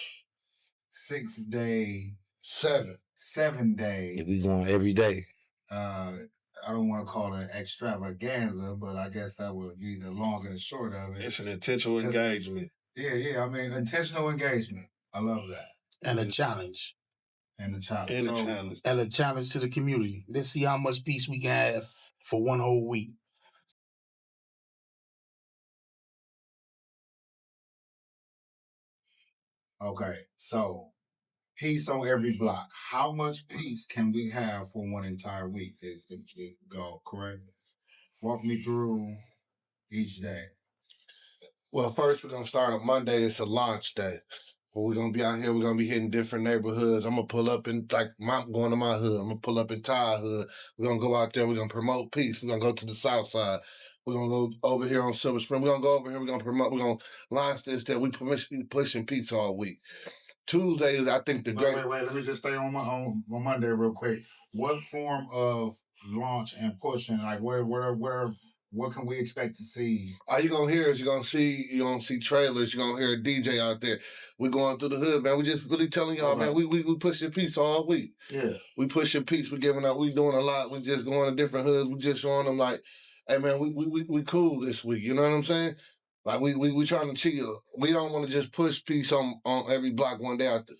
6-day, 7-day. If we going every day. I don't want to call it an extravaganza, but I guess that would be the long and the short of it. It's an intentional engagement. Yeah. I mean, intentional engagement. I love that. And a challenge. And a challenge. And a challenge. And a challenge to the community. Let's see how much peace we can have for one whole week. Okay, so peace on every block. How much peace can we have for one entire week is the goal, correct? Walk me through each day. Well, first we're gonna start on Monday. It's a launch day. Well, we're gonna be out here. We're gonna be hitting different neighborhoods. I'm gonna pull up in going to my hood. I'm gonna pull up in Ty hood. We're gonna go out there. We're gonna promote peace. We're gonna go to the South Side. We're gonna go over here on Silver Spring. We're gonna go over here. We're gonna promote. We're gonna launch this. That we pushing peace all week. Tuesday is, I think, the great. Wait. Let me just stay on Monday real quick. What form of launch and pushing? Like what can we expect to see? All you're gonna hear is you're gonna see trailers, you're gonna hear a DJ out there. We're going through the hood, man. We just really telling y'all, man, we pushing peace all week. Yeah. We pushing peace, we giving out, we doing a lot, we just going to different hoods, we just showing them like, hey man, we cool this week, you know what I'm saying? Like we trying to chill. We don't want to just push peace on every block one day out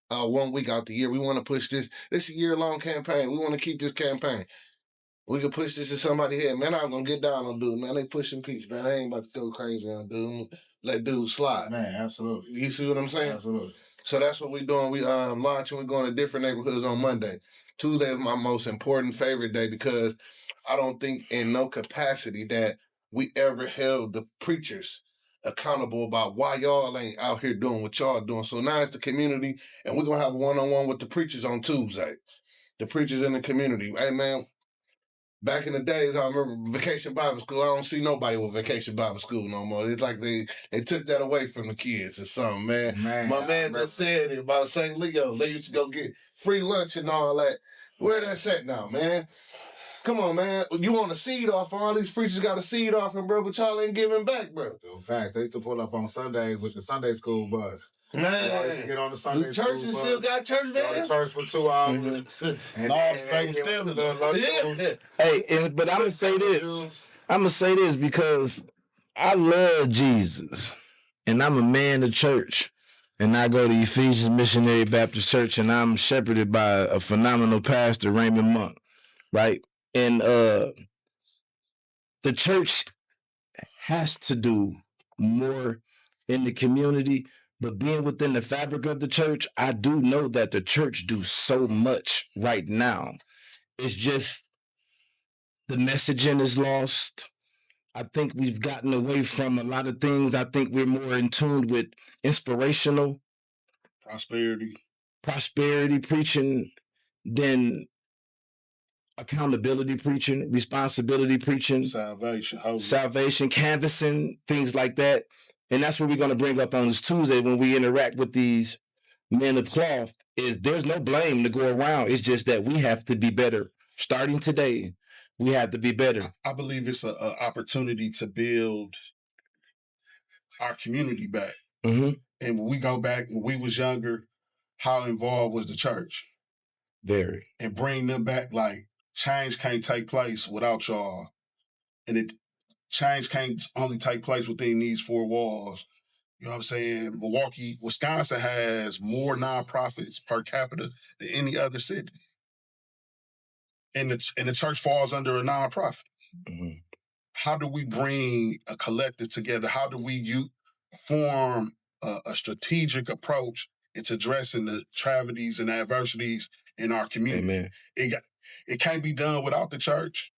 1 week out the year. We want to push this. This is a year-long campaign. We want to keep this campaign. We can push this to somebody here. Man, I'm going to get down on dude, man. They pushing peace, man. I ain't about to go crazy on dude. Let dude slide. Man, absolutely. You see what I'm saying? Absolutely. So that's what we doing. We launching. We're going to different neighborhoods on Monday. Tuesday is my most important favorite day because I don't think in no capacity that we ever held the preachers accountable about why y'all ain't out here doing what y'all doing. So now it's the community, and we're going to have a one-on-one with the preachers on Tuesday. The preachers in the community. Hey, man, back in the days, I remember Vacation Bible School. I don't see nobody with Vacation Bible School no more. It's like they took that away from the kids or something, man. My man just said it about St. Leo. They used to go get free lunch and all that. Where that's at now, man? Come on, man. You want a seed offering? All these preachers got a seed offering, bro, but y'all ain't giving back, bro. Facts. They used to pull up on Sundays with the Sunday school bus. Man, get on the Sunday churches still got church vans? Church for 2 hours. And all space still. Hey, but I'm gonna say this because I love Jesus, and I'm a man of church, and I go to Ephesians Missionary Baptist Church, and I'm shepherded by a phenomenal pastor, Raymond Monk, right? And the church has to do more in the community, but being within the fabric of the church, I do know that the church do so much right now. It's just the messaging is lost. I think we've gotten away from a lot of things. I think we're more in tune with inspirational prosperity preaching than accountability preaching, responsibility preaching, salvation, canvassing, things like that. And that's what we're going to bring up on this Tuesday when we interact with these men of cloth. Is there's no blame to go around. It's just that we have to be better. Starting today, we have to be better. I believe it's an opportunity to build our community back. Mm-hmm. And when we go back, when we was younger, how involved was the church? Very. And bring them back, like, change can't take place without y'all. And change can't only take place within these four walls. You know what I'm saying? Milwaukee, Wisconsin has more nonprofits per capita than any other city. And the church falls under a nonprofit. Mm-hmm. How do we bring a collective together? How do we form a strategic approach into addressing the tragedies and adversities in our community? Amen. It can't be done without the church.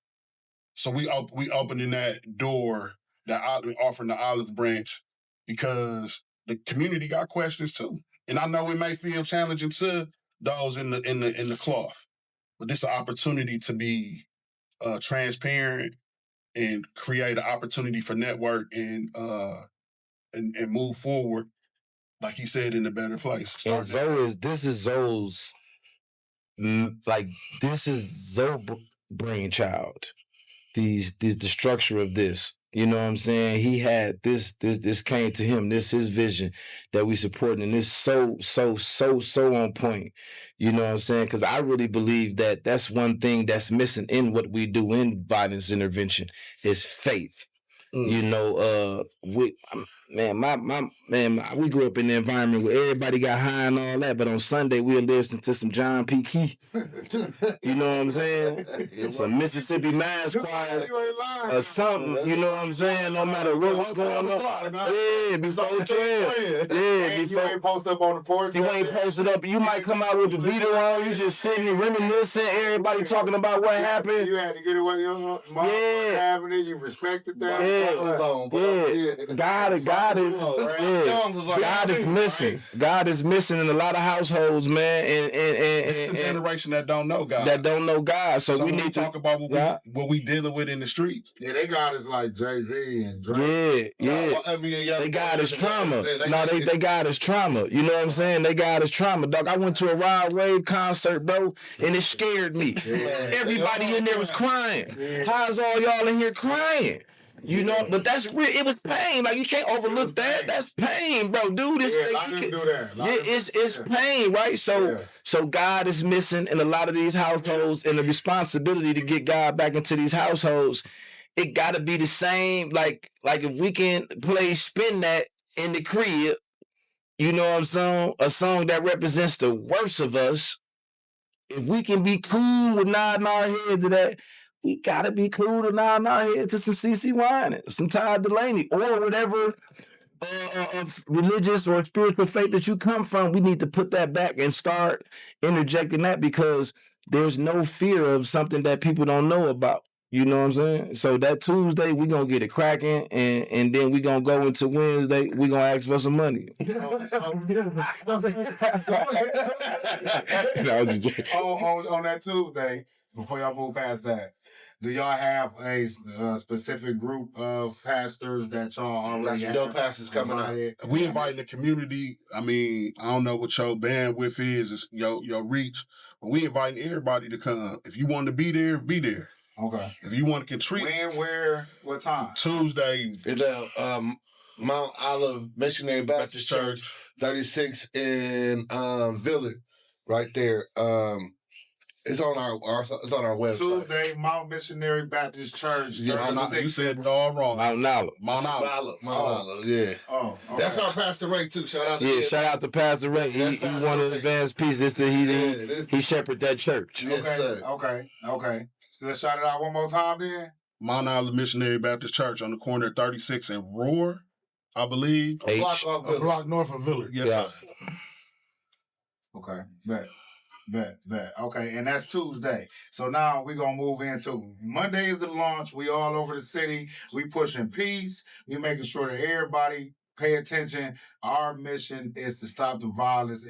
So we opening that door, offering the olive branch, because the community got questions too. And I know it may feel challenging to those in the cloth, but this is an opportunity to be transparent and create an opportunity for network and move forward, like he said, in a better place. And this is Zoe's brainchild. The structure of this. You know what I'm saying? He had this came to him. This his vision that we supporting, and it's so on point. You know what I'm saying? Because I really believe that that's one thing that's missing in what we do in violence intervention is faith. You know, we grew up in the environment where everybody got high and all that, but on Sunday we'll listen to some John P. Key. You know what I'm saying? Some Mississippi Mass Choir or something. You know what I'm saying? No matter what's going on. Yeah, before 12. Yeah, before. You ain't posted up on the porch. You ain't posted up. You might come out with the beater on. You just sitting and reminiscing. Everybody talking about what happened. You had to get away. Your mom having it. You respected that. Yeah. God is missing. God is missing in a lot of households, man. And it's a generation that don't know God. So we need to talk about what we dealing with in the streets. Yeah, they God is like Jay-Z and Drake. Yeah. They God is trauma. They God is trauma. You know what I'm saying? They God is trauma, dog. I went to a Rod Wave concert, bro, and it scared me. Everybody in there was crying. How's all y'all in here crying? You know, but that's real. It was pain. Like, you can't overlook that. That's pain, bro. Dude, it's pain, right? So God is missing in a lot of these households, and the responsibility to get God back into these households, it gotta be the same. Like if we can play Spin That in the crib, you know what I'm saying? A song that represents the worst of us. If we can be cool with nodding our head to that, we gotta be cool to nod our head to some CeCe Winans, some Todd Delaney, or whatever religious or spiritual faith that you come from. We need to put that back and start interjecting that, because there's no fear of something that people don't know about. You know what I'm saying? So that Tuesday, we're going to get it cracking, and then we're going to go into Wednesday, we're going to ask for some money. On that Tuesday, before y'all move past that, do y'all have a specific group of pastors that y'all already have? Dope pastors coming out. We inviting the community. I mean, I don't know what your bandwidth is, your reach, but we inviting everybody to come. If you want to be there, be there. Okay. If you want to contribute. When, where, what time? Tuesday. It's Mount Olive Missionary Baptist Church, 36 in Village, right there. It's on our website. Tuesday, Mount Missionary Baptist Church. Yeah, you said it all wrong. Mount Olive. Mount Olive, yeah. Oh, okay. That's our Pastor Ray too. Shout out to him. Shout out to Pastor Ray. He one of the Advance Peace. He shepherded that church. Yes, sir. Okay. So let's shout it out one more time then. Mount Olive Missionary Baptist Church on the corner of 36 and Roar, I believe. A block north of Village. Yes, sir. Okay, bet. Okay, and that's Tuesday. So now we're going to move into Monday is the launch. We all over the city. We pushing peace. We making sure that everybody pay attention. Our mission is to stop the violence.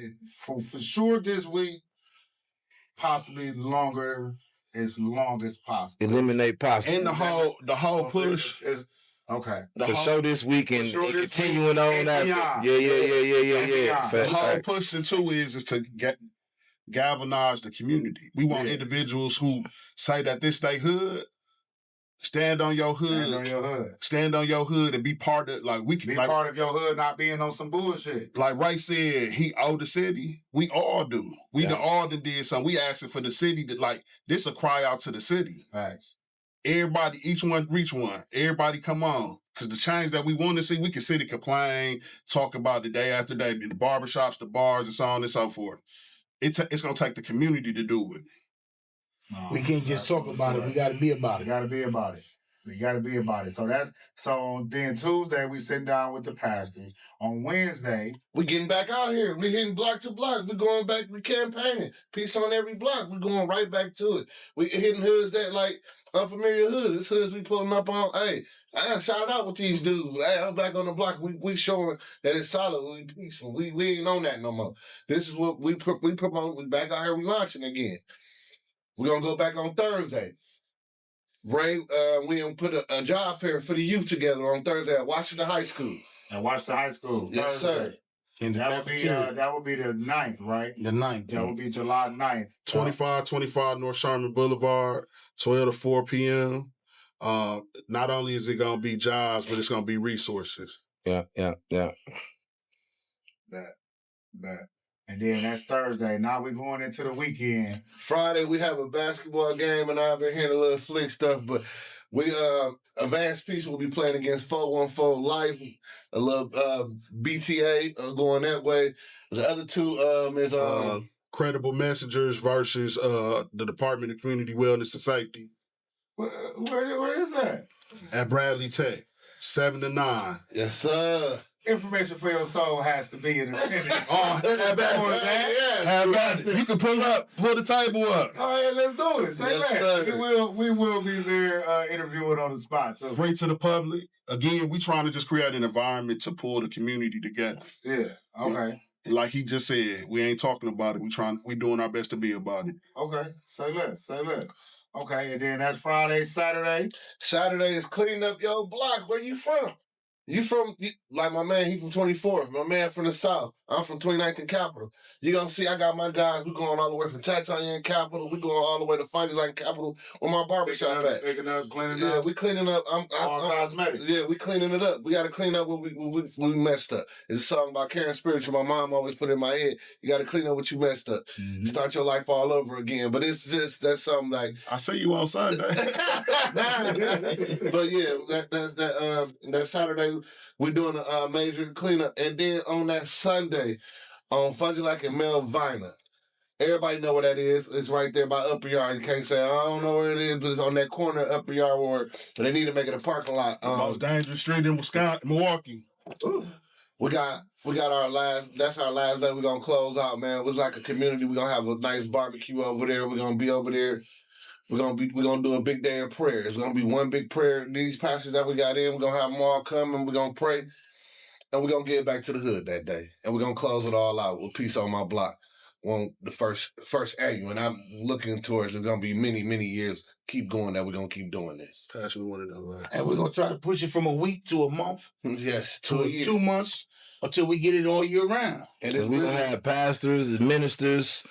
For sure this week, possibly longer, as long as possible. Eliminate possible. And the whole push is okay. For sure this week and continuing on after. Yeah. The whole push into is to galvanize the community. We want individuals who say that this they hood, Stand on your hood. Stand on your hood. Stand on your hood and be part of, like, we can Be like, part of your hood, not being on some bullshit. like Ray said, he owe the city. We all do. We all did something. We asking for the city to, like, this a cry out to the city. Facts. Everybody, each one reach one. Everybody come on. Because the change that we want to see, we can sit and complain, talk about it day after day, the barbershops, the bars, and so on and so forth. It's going to take the community to do it. We can't just talk about it. We got to be about it. We got to be about it. We got to be about it. So then Tuesday we sit down with the pastors. On Wednesday we getting back out here. We hitting block to block. We going back. We campaigning. Peace on every block. We going right back to it. We hitting hoods that like unfamiliar hoods. It's hoods we pulling up on. Hey, I got shout out with these dudes. Hey, I'm back on the block. We showing that it's solid. We peaceful. We ain't on that no more. This is what we promote. We back out here. We launching again. We're gonna go back on Thursday. Ray, we gonna put a job fair for the youth together on Thursday at Washington High School. At Washington High School. Yes, Thursday. sir. In the cafeteria. That would be the 9th, right? The 9th. That would be July 9th. 2525 North Sherman Boulevard, 12 to 4 p.m. Not only is it going to be jobs, but it's going to be resources. Yeah. That. And then that's Thursday. Now we're going into the weekend. Friday, we have a basketball game, and I've been hearing a little flick stuff, but we, Advance Peace will be playing against 414 Life, a little BTA going that way. The other two is... Credible Messengers versus the Department of Community Wellness and Safety. Where is that? At Bradley Tech, 7 to 9. Yes, sir. Information for your soul has to be in attendance. Have at it. You can pull the table up. Oh, yeah, let's do it. Say Yes, that. sir. We will be there interviewing on the spot, too. Free to the public. Again, we trying to just create an environment to pull the community together. Yeah, okay. Like he just said, we ain't talking about it. We doing our best to be about it. Okay, say less. Okay, and then that's Friday, Saturday. Saturday is cleaning up your block. Where you from? Like my man, he from 24th. My man from the South. I'm from 29th and Capitol. You gonna see I got my guys. We going all the way from Titania and Capitol. We going all the way to Funny like Capitol where my barbershop at. Picking up, cleaning up. Yeah, we cleaning up. I'm cosmetics. Yeah, we cleaning it up. We got to clean up what we messed up. It's a song about caring spiritual. My mom always put in my head. You got to clean up what you messed up. Mm-hmm. Start your life all over again. But it's just that's something like I see you on Sunday. But yeah, that Saturday we're doing a major cleanup, and then on that Sunday on Fungilak and Melvina. Everybody know where that is. It's right there by Upper Yard. You can't say, I don't know where it is, but it's on that corner of Upper Yard where they need to make it a parking lot. The most dangerous street in Milwaukee. We got that's our last day. We're going to close out, man. It was like a community. We're going to have a nice barbecue over there. We're going to be over there. We're gonna do a big day of prayer. It's gonna be one big prayer. These pastors that we got in, we're gonna have them all come and we're gonna pray. And we're gonna get back to the hood that day. And we're gonna close it all out with Peace on My Block. On the first annual. And I'm looking towards it's gonna be many, many years keep going that we're gonna keep doing this. Passion one of them, right? And we're gonna try to push it from a week to a month. Yes, to 2 months until we get it all year round. And we're gonna have pastors and ministers.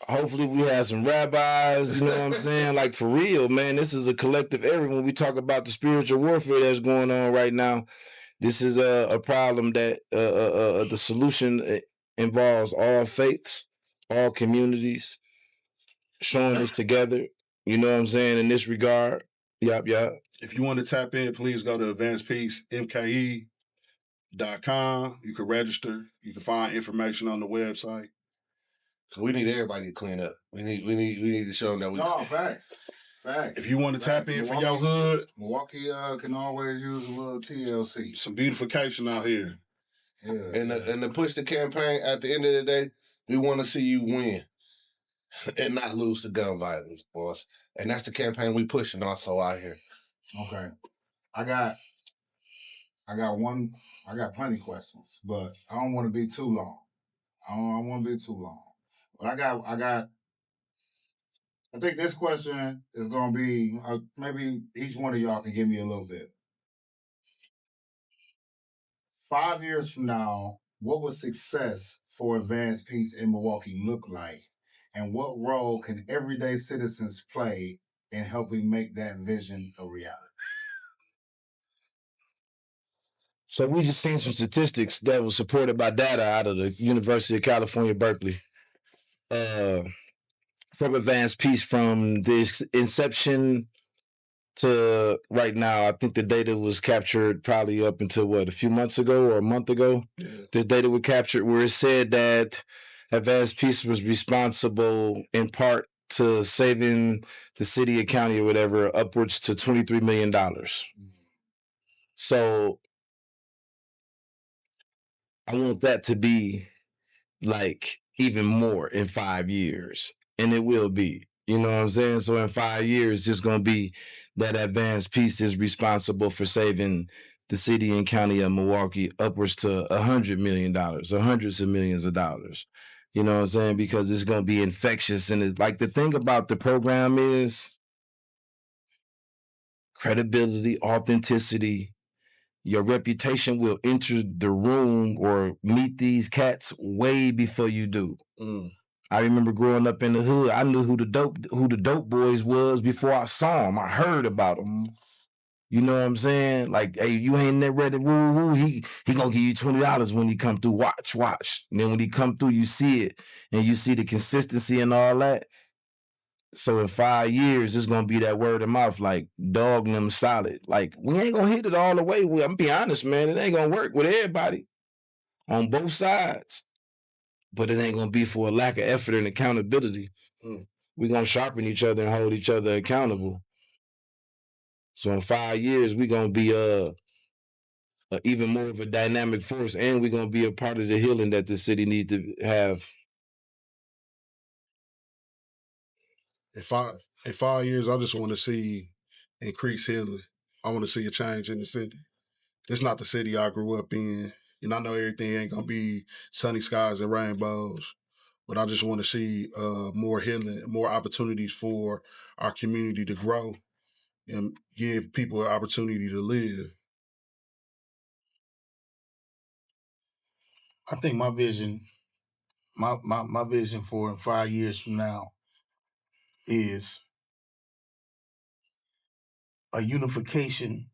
Hopefully we have some rabbis, you know what I'm saying? Like for real, man, this is a collective effort. When we talk about the spiritual warfare that's going on right now, this is a problem that the solution involves all faiths, all communities, showing us together, you know what I'm saying, in this regard. Yep. If you want to tap in, please go to advancepeacemke.com. You can register. You can find information on the website. We need everybody to clean up. We need to show them that we. No, facts. If you want to tap in for your hood, Milwaukee can always use a little TLC. Some beautification out here. Yeah. And to push the campaign, at the end of the day, we want to see you win and not lose to gun violence, boss. And that's the campaign we pushing also out here. Okay. I got plenty of questions, but I don't want to be too long. I don't want to be too long. But I think this question is going to be, maybe each one of y'all can give me a little bit. 5 years from now, what would success for Advance Peace in Milwaukee look like? And what role can everyday citizens play and helping make that vision a reality. So we just seen some statistics that was supported by data out of the University of California, Berkeley. From Advance Peace, from this inception to right now, I think the data was captured probably up until what, a few months ago or a month ago. Yeah. This data was captured where it said that Advance Peace was responsible in part to saving the city or county or whatever upwards to $23 million. So I want that to be like even more in 5 years, and it will be. You know what I'm saying? So in 5 years, it's going to be that Advanced Peace is responsible for saving the city and county of Milwaukee upwards to $100 million or hundreds of millions of dollars. You know what I'm saying? Because it's going to be infectious. And it's like the thing about the program is credibility, authenticity. Your reputation will enter the room or meet these cats way before you do. I remember growing up in the hood. I knew who the dope boys was before I saw them. I heard about them. You know what I'm saying? Like, hey, you ain't that ready. Woo, woo. He gonna give you $20 when he come through. Watch. And then when he come through, you see it, and you see the consistency and all that. So in 5 years, it's gonna be that word of mouth, like dog them solid. Like, we ain't gonna hit it all the way. I'm gonna be honest, man. It ain't gonna work with everybody on both sides. But it ain't gonna be for a lack of effort and accountability. We're gonna sharpen each other and hold each other accountable. So in 5 years, we're gonna be even more of a dynamic force, and we're gonna be a part of the healing that the city needs to have. In 5 years, I just want to see increased healing. I want to see a change in the city. It's not the city I grew up in, and I know everything ain't gonna be sunny skies and rainbows. But I just want to see more healing, more opportunities for our community to grow and give people an opportunity to live. I think my vision, my vision for in 5 years from now is a unification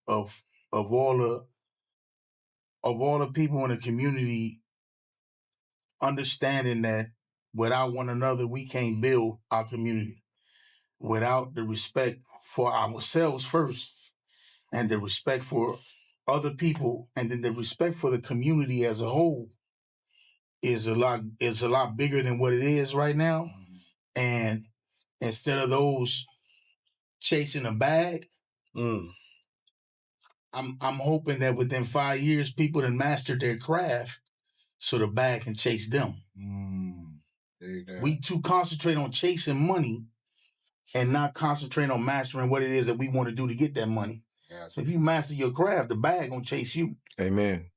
of all the people in the community, understanding that without one another we can't build our community. Without the respect for ourselves first, and the respect for other people, and then the respect for the community as a whole is a lot bigger than what it is right now. And instead of those chasing a bag, I'm hoping that within 5 years people then mastered their craft so the bag can chase them. We too concentrate on chasing money and not concentrate on mastering what it is that we want to do to get that money. So if you master your craft, the bag gonna chase you. Amen.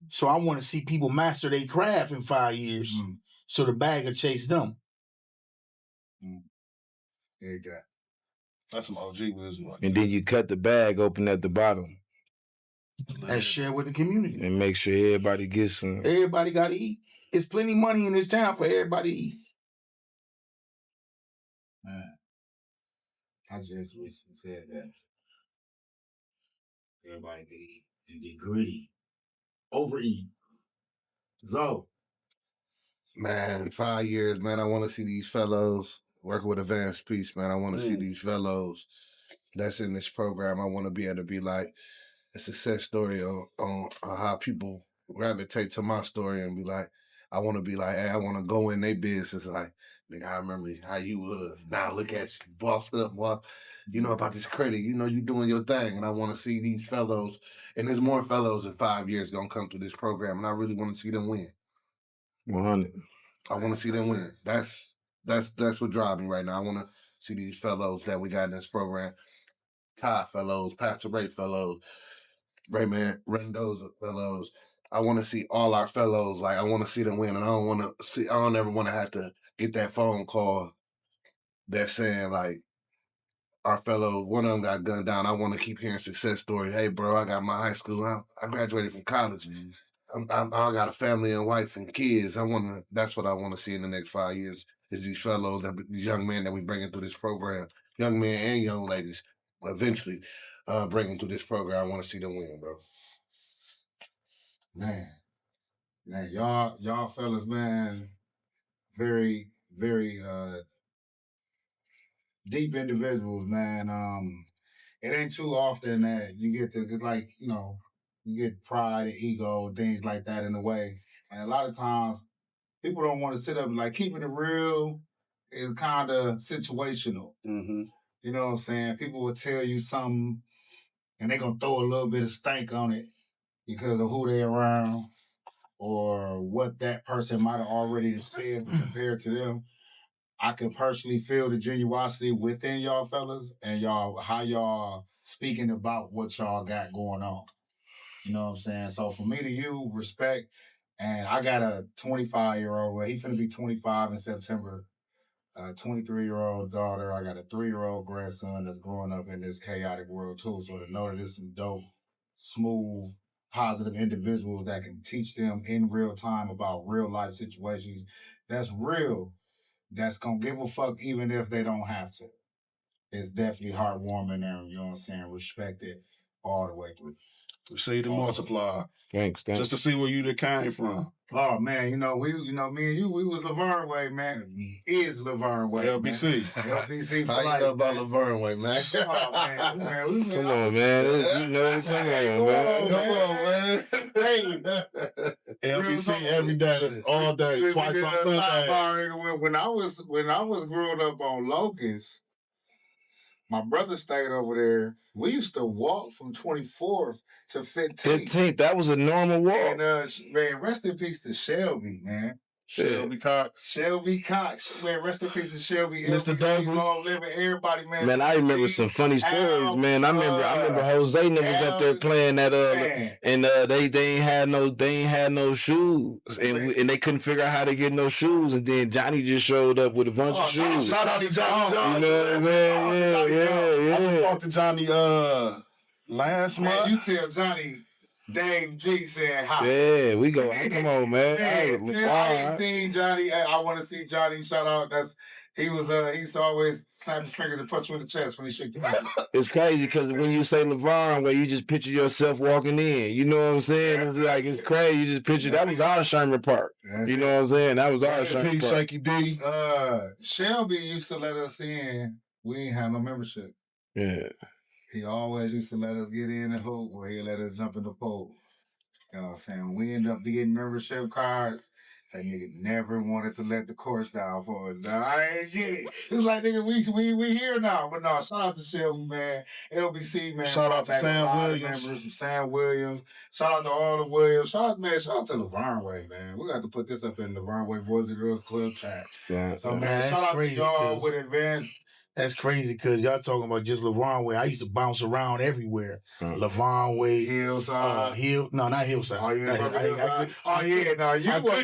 So I want to see people master their craft in 5 years so the bag will chase them. That's some OG wisdom. And then you cut the bag open at the bottom and share with the community. and make sure everybody gets some. Everybody got to eat. There's plenty of money in this town for everybody to eat. Man, I just recently said that everybody can eat and be greedy, overeat. So, Man, 5 years, man. I want to see these fellows working with Advance Peace, man. I want to see these fellows that's in this program. I want to be able to be like a success story on how people gravitate to my story and be like, I want to be like, hey, I want to go in their business. Like, nigga, I remember how you was. Now look at you, bossed up, boss. You know about this credit. You know you doing your thing. And I want to see these fellows, and there's more fellows in 5 years going to come through this program. And I really want to see them win. 100. I want to see them win. That's what drives me right now. I want to see these fellows that we got in this program. Ty fellows, Pastor Ray fellows, Rayman Rendoza fellows. I want to see all our fellows. Like, I want to see them win, and I don't ever want to have to get that phone call that's saying like our fellow, one of them got gunned down. I want to keep hearing success stories. Hey, bro, I got my high school. I graduated from college. I got a family and wife and kids. That's what I want to see in the next 5 years is these fellows, these young men that we bringing through this program young men and young ladies eventually bringing to this program. I want to see them win, bro. Man, y'all fellas, man, very, very deep individuals, man. It ain't too often that you get to, cause like, you know, you get pride and ego and things like that in the way. And a lot of times people don't want to sit up and like keeping it real is kind of situational. Mm-hmm. You know what I'm saying? People will tell you something and they're going to throw a little bit of stank on it because of who they're around or what that person might have already said compared to them. I can personally feel the genuosity within y'all fellas and y'all, how y'all speaking about what y'all got going on. You know what I'm saying? So for me to you, respect. And I got a 25-year-old, well, he finna be 25 in September, a 23-year-old daughter. I got a 3-year-old grandson that's growing up in this chaotic world too. So to know that there's some dope, smooth, positive individuals that can teach them in real time about real life situations that's real, that's gonna give a fuck even if they don't have to. It's definitely heartwarming and, you know what I'm saying, respect it all the way through. Receive and multiply. Thanks. Just to see where you came from. Oh man, me and you, we was Laverne Way, man. Is Laverne Way, LBC. Man. LBC for How life, you know about man. Laverne Way, man? Oh man, we Come on, man. You know, Come on, man. LBC every day, all day, twice on Sunday. When I was growing up on Locust, my brother stayed over there. We used to walk from 24th to 15th. 15th, that was a normal walk. And man, rest in peace to Shelby, man. Shelby Cox. Man, rest in peace to Shelby. Mr. Douglas. Long living, everybody, man. Man, I remember some funny stories, man. I remember Jose and them was up there playing that and they ain't had no shoes. And they couldn't figure out how to get no shoes. And then Johnny just showed up with a bunch of shoes. Shout out to Johnny. You know what I'm saying? Yeah. I just talked to Johnny last month. You tell Johnny Dave G said hi. Yeah, we go. Come on, man. I ain't seen Johnny. I want to see Johnny. Shout out. He used to always snap his fingers and punch you in the chest when he shook your hand. It's crazy because when you say Laverne, where you just picture yourself walking in. You know what I'm saying? It's like it's crazy. You just picture that was our Sherman Park. You know what I'm saying? That was our Sherman Park. Shaky D. Shelby used to let us in. We ain't have no membership. Yeah. He always used to let us get in the hoop or he'd let us jump in the pool. You know what I'm saying? We ended up getting membership cards. That nigga never wanted to let the course down for us. Now, I ain't get it. It's like, nigga, we here now. But no, shout out to Shelby, man. LBC, man. Shout out to Sam Williams. Sam Williams. Shout out to all the Williams. Shout out to Laverne Way, man. We got to put this up in the Laverne Way Boys and Girls Club chat. Yeah. So, man, shout out to y'all with Advance. That's crazy because y'all talking about just Laverne Way. I used to bounce around everywhere. Laverne Way, Hillside. No, not Hillside. Oh, you couldn't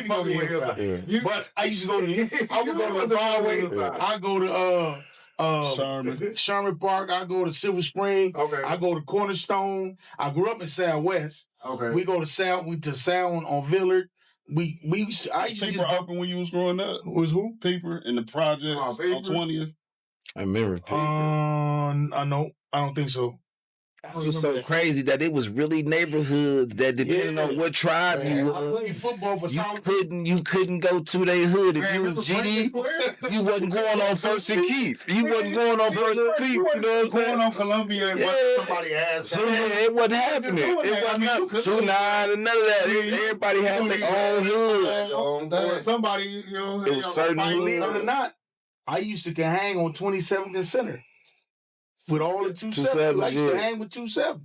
go to Hillside. Yeah. But I used to go to. I was on Laverne Way. I go to Sherman Park. I go to Silver Spring. Okay. I go to Cornerstone. I grew up in Southwest. Okay. We go to Sound on Villard. I used to Paper open when you was growing up. Was who? Paper in the projects on 20th. I remember Paper. I don't think so. It was so crazy that it was really neighborhoods that depending on what tribe you I played football for you couldn't go to their hood. If you was GD, you wasn't going on First and Keith. You wasn't going on First and Keith. You know what I'm saying? Going on Columbia and what somebody asked. So it wasn't happening. It wasn't happening. 2-9 and none of that. Everybody had their own hoods. Or somebody, you know, it was certain believe it or not, I used to hang on 27th and Center. With all the 2-7, I used to hang with 2-7.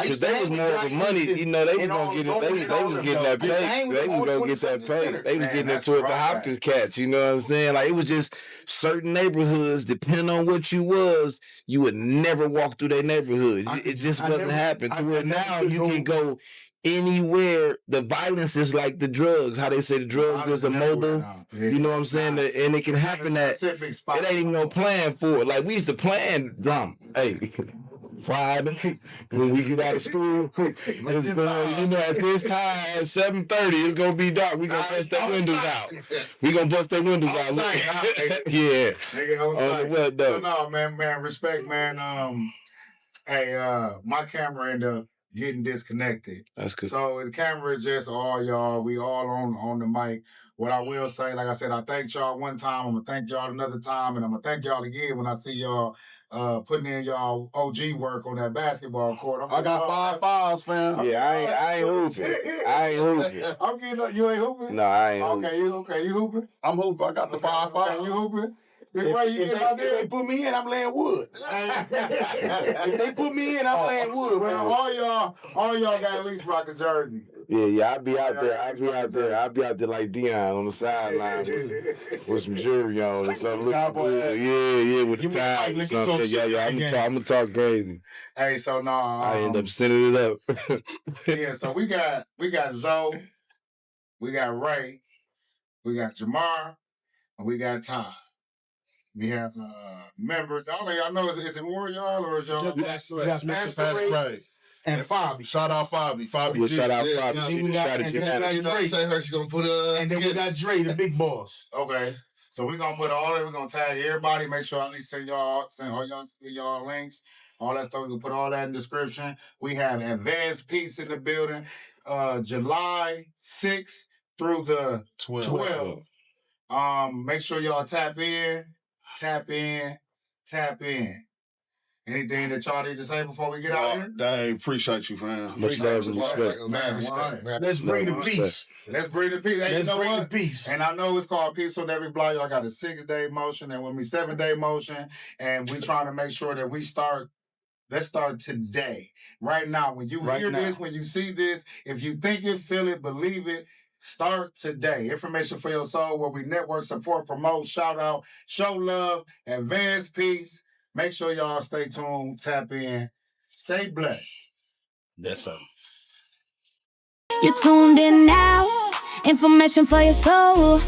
Because they was more of the money, you know, they was gonna get it. They was getting that pay. They was gonna get that pay. They was getting into it the Hopkins cats, you know what I'm saying? Like it was just certain neighborhoods, depending on what you was, you would never walk through their neighborhood. It just wasn't happening. To where now you can go anywhere. The violence is like the drugs. How they say the drugs is a mobile. You know what I'm saying? And it can happen that it ain't even no plan for it. Like we used to plan drama. Hey. Friday when we get out of school. You know, at this time, at 7:30, it's gonna be dark. We gonna bust their windows out. We gonna bust their windows out. Yeah. Nigga on On the site. what So though? no, man, respect, man. Hey, my camera ended up getting disconnected. That's good. So the camera is just all y'all. We all on the mic. What I will say, like I said, I thanked y'all one time. I'm gonna thank y'all another time, and I'm gonna thank y'all again when I see y'all putting in y'all OG work on that basketball court. I got 5 fouls, fam. Yeah, I ain't hooping. I ain't hooping. I'm getting up. You ain't hooping? No, I ain't hooping. Okay, you hooping? I'm hooping. I got the 5 fouls. Okay, you hooping? If they put me in, I'm laying wood. If they put me in, I'm laying wood. Well, all y'all got at least rock a jersey. Yeah, I'll be out there. I'll be out there like Dion on the sideline with some jewelry on and something. Yeah, with the tie or something. Yeah, I'm gonna talk crazy. Hey, so no, I end up sending it up. Yeah, so we got Zoe, we got Ray, we got Jamar, and we got Todd. We have members. All of y'all know, is it more y'all or is y'all? Just Mr. Pastor And Fabi. Shout out Fabi. Yeah, shout out Fabi. Then we got Dre. Say her, she gonna put And then we got Dre, the big boss. Okay. So we're gonna put all that, we're gonna tag everybody, make sure I at least send all y'all links, all that stuff. We'll put all that in the description. We have Advance Peace in the building, July 6th through the 12th. Make sure y'all tap in. Anything that y'all need to say before we get out here? Dang, appreciate you, fam. Much love and respect. Man, Let's bring the peace. Let's bring the peace. Hey, Let's you know bring what? the peace. And I know it's called Peace on Every Block. Y'all got a 6-day motion and with me 7-day motion. And we trying to make sure that we start. Let's start today. Right now. When you hear this, when you see this, if you think it, feel it, believe it, start today. Information for your soul, where we network, support, promote, shout out, show love, advance peace. Make sure y'all stay tuned, tap in, stay blessed. That's something. You tuned in now. Information for your soul.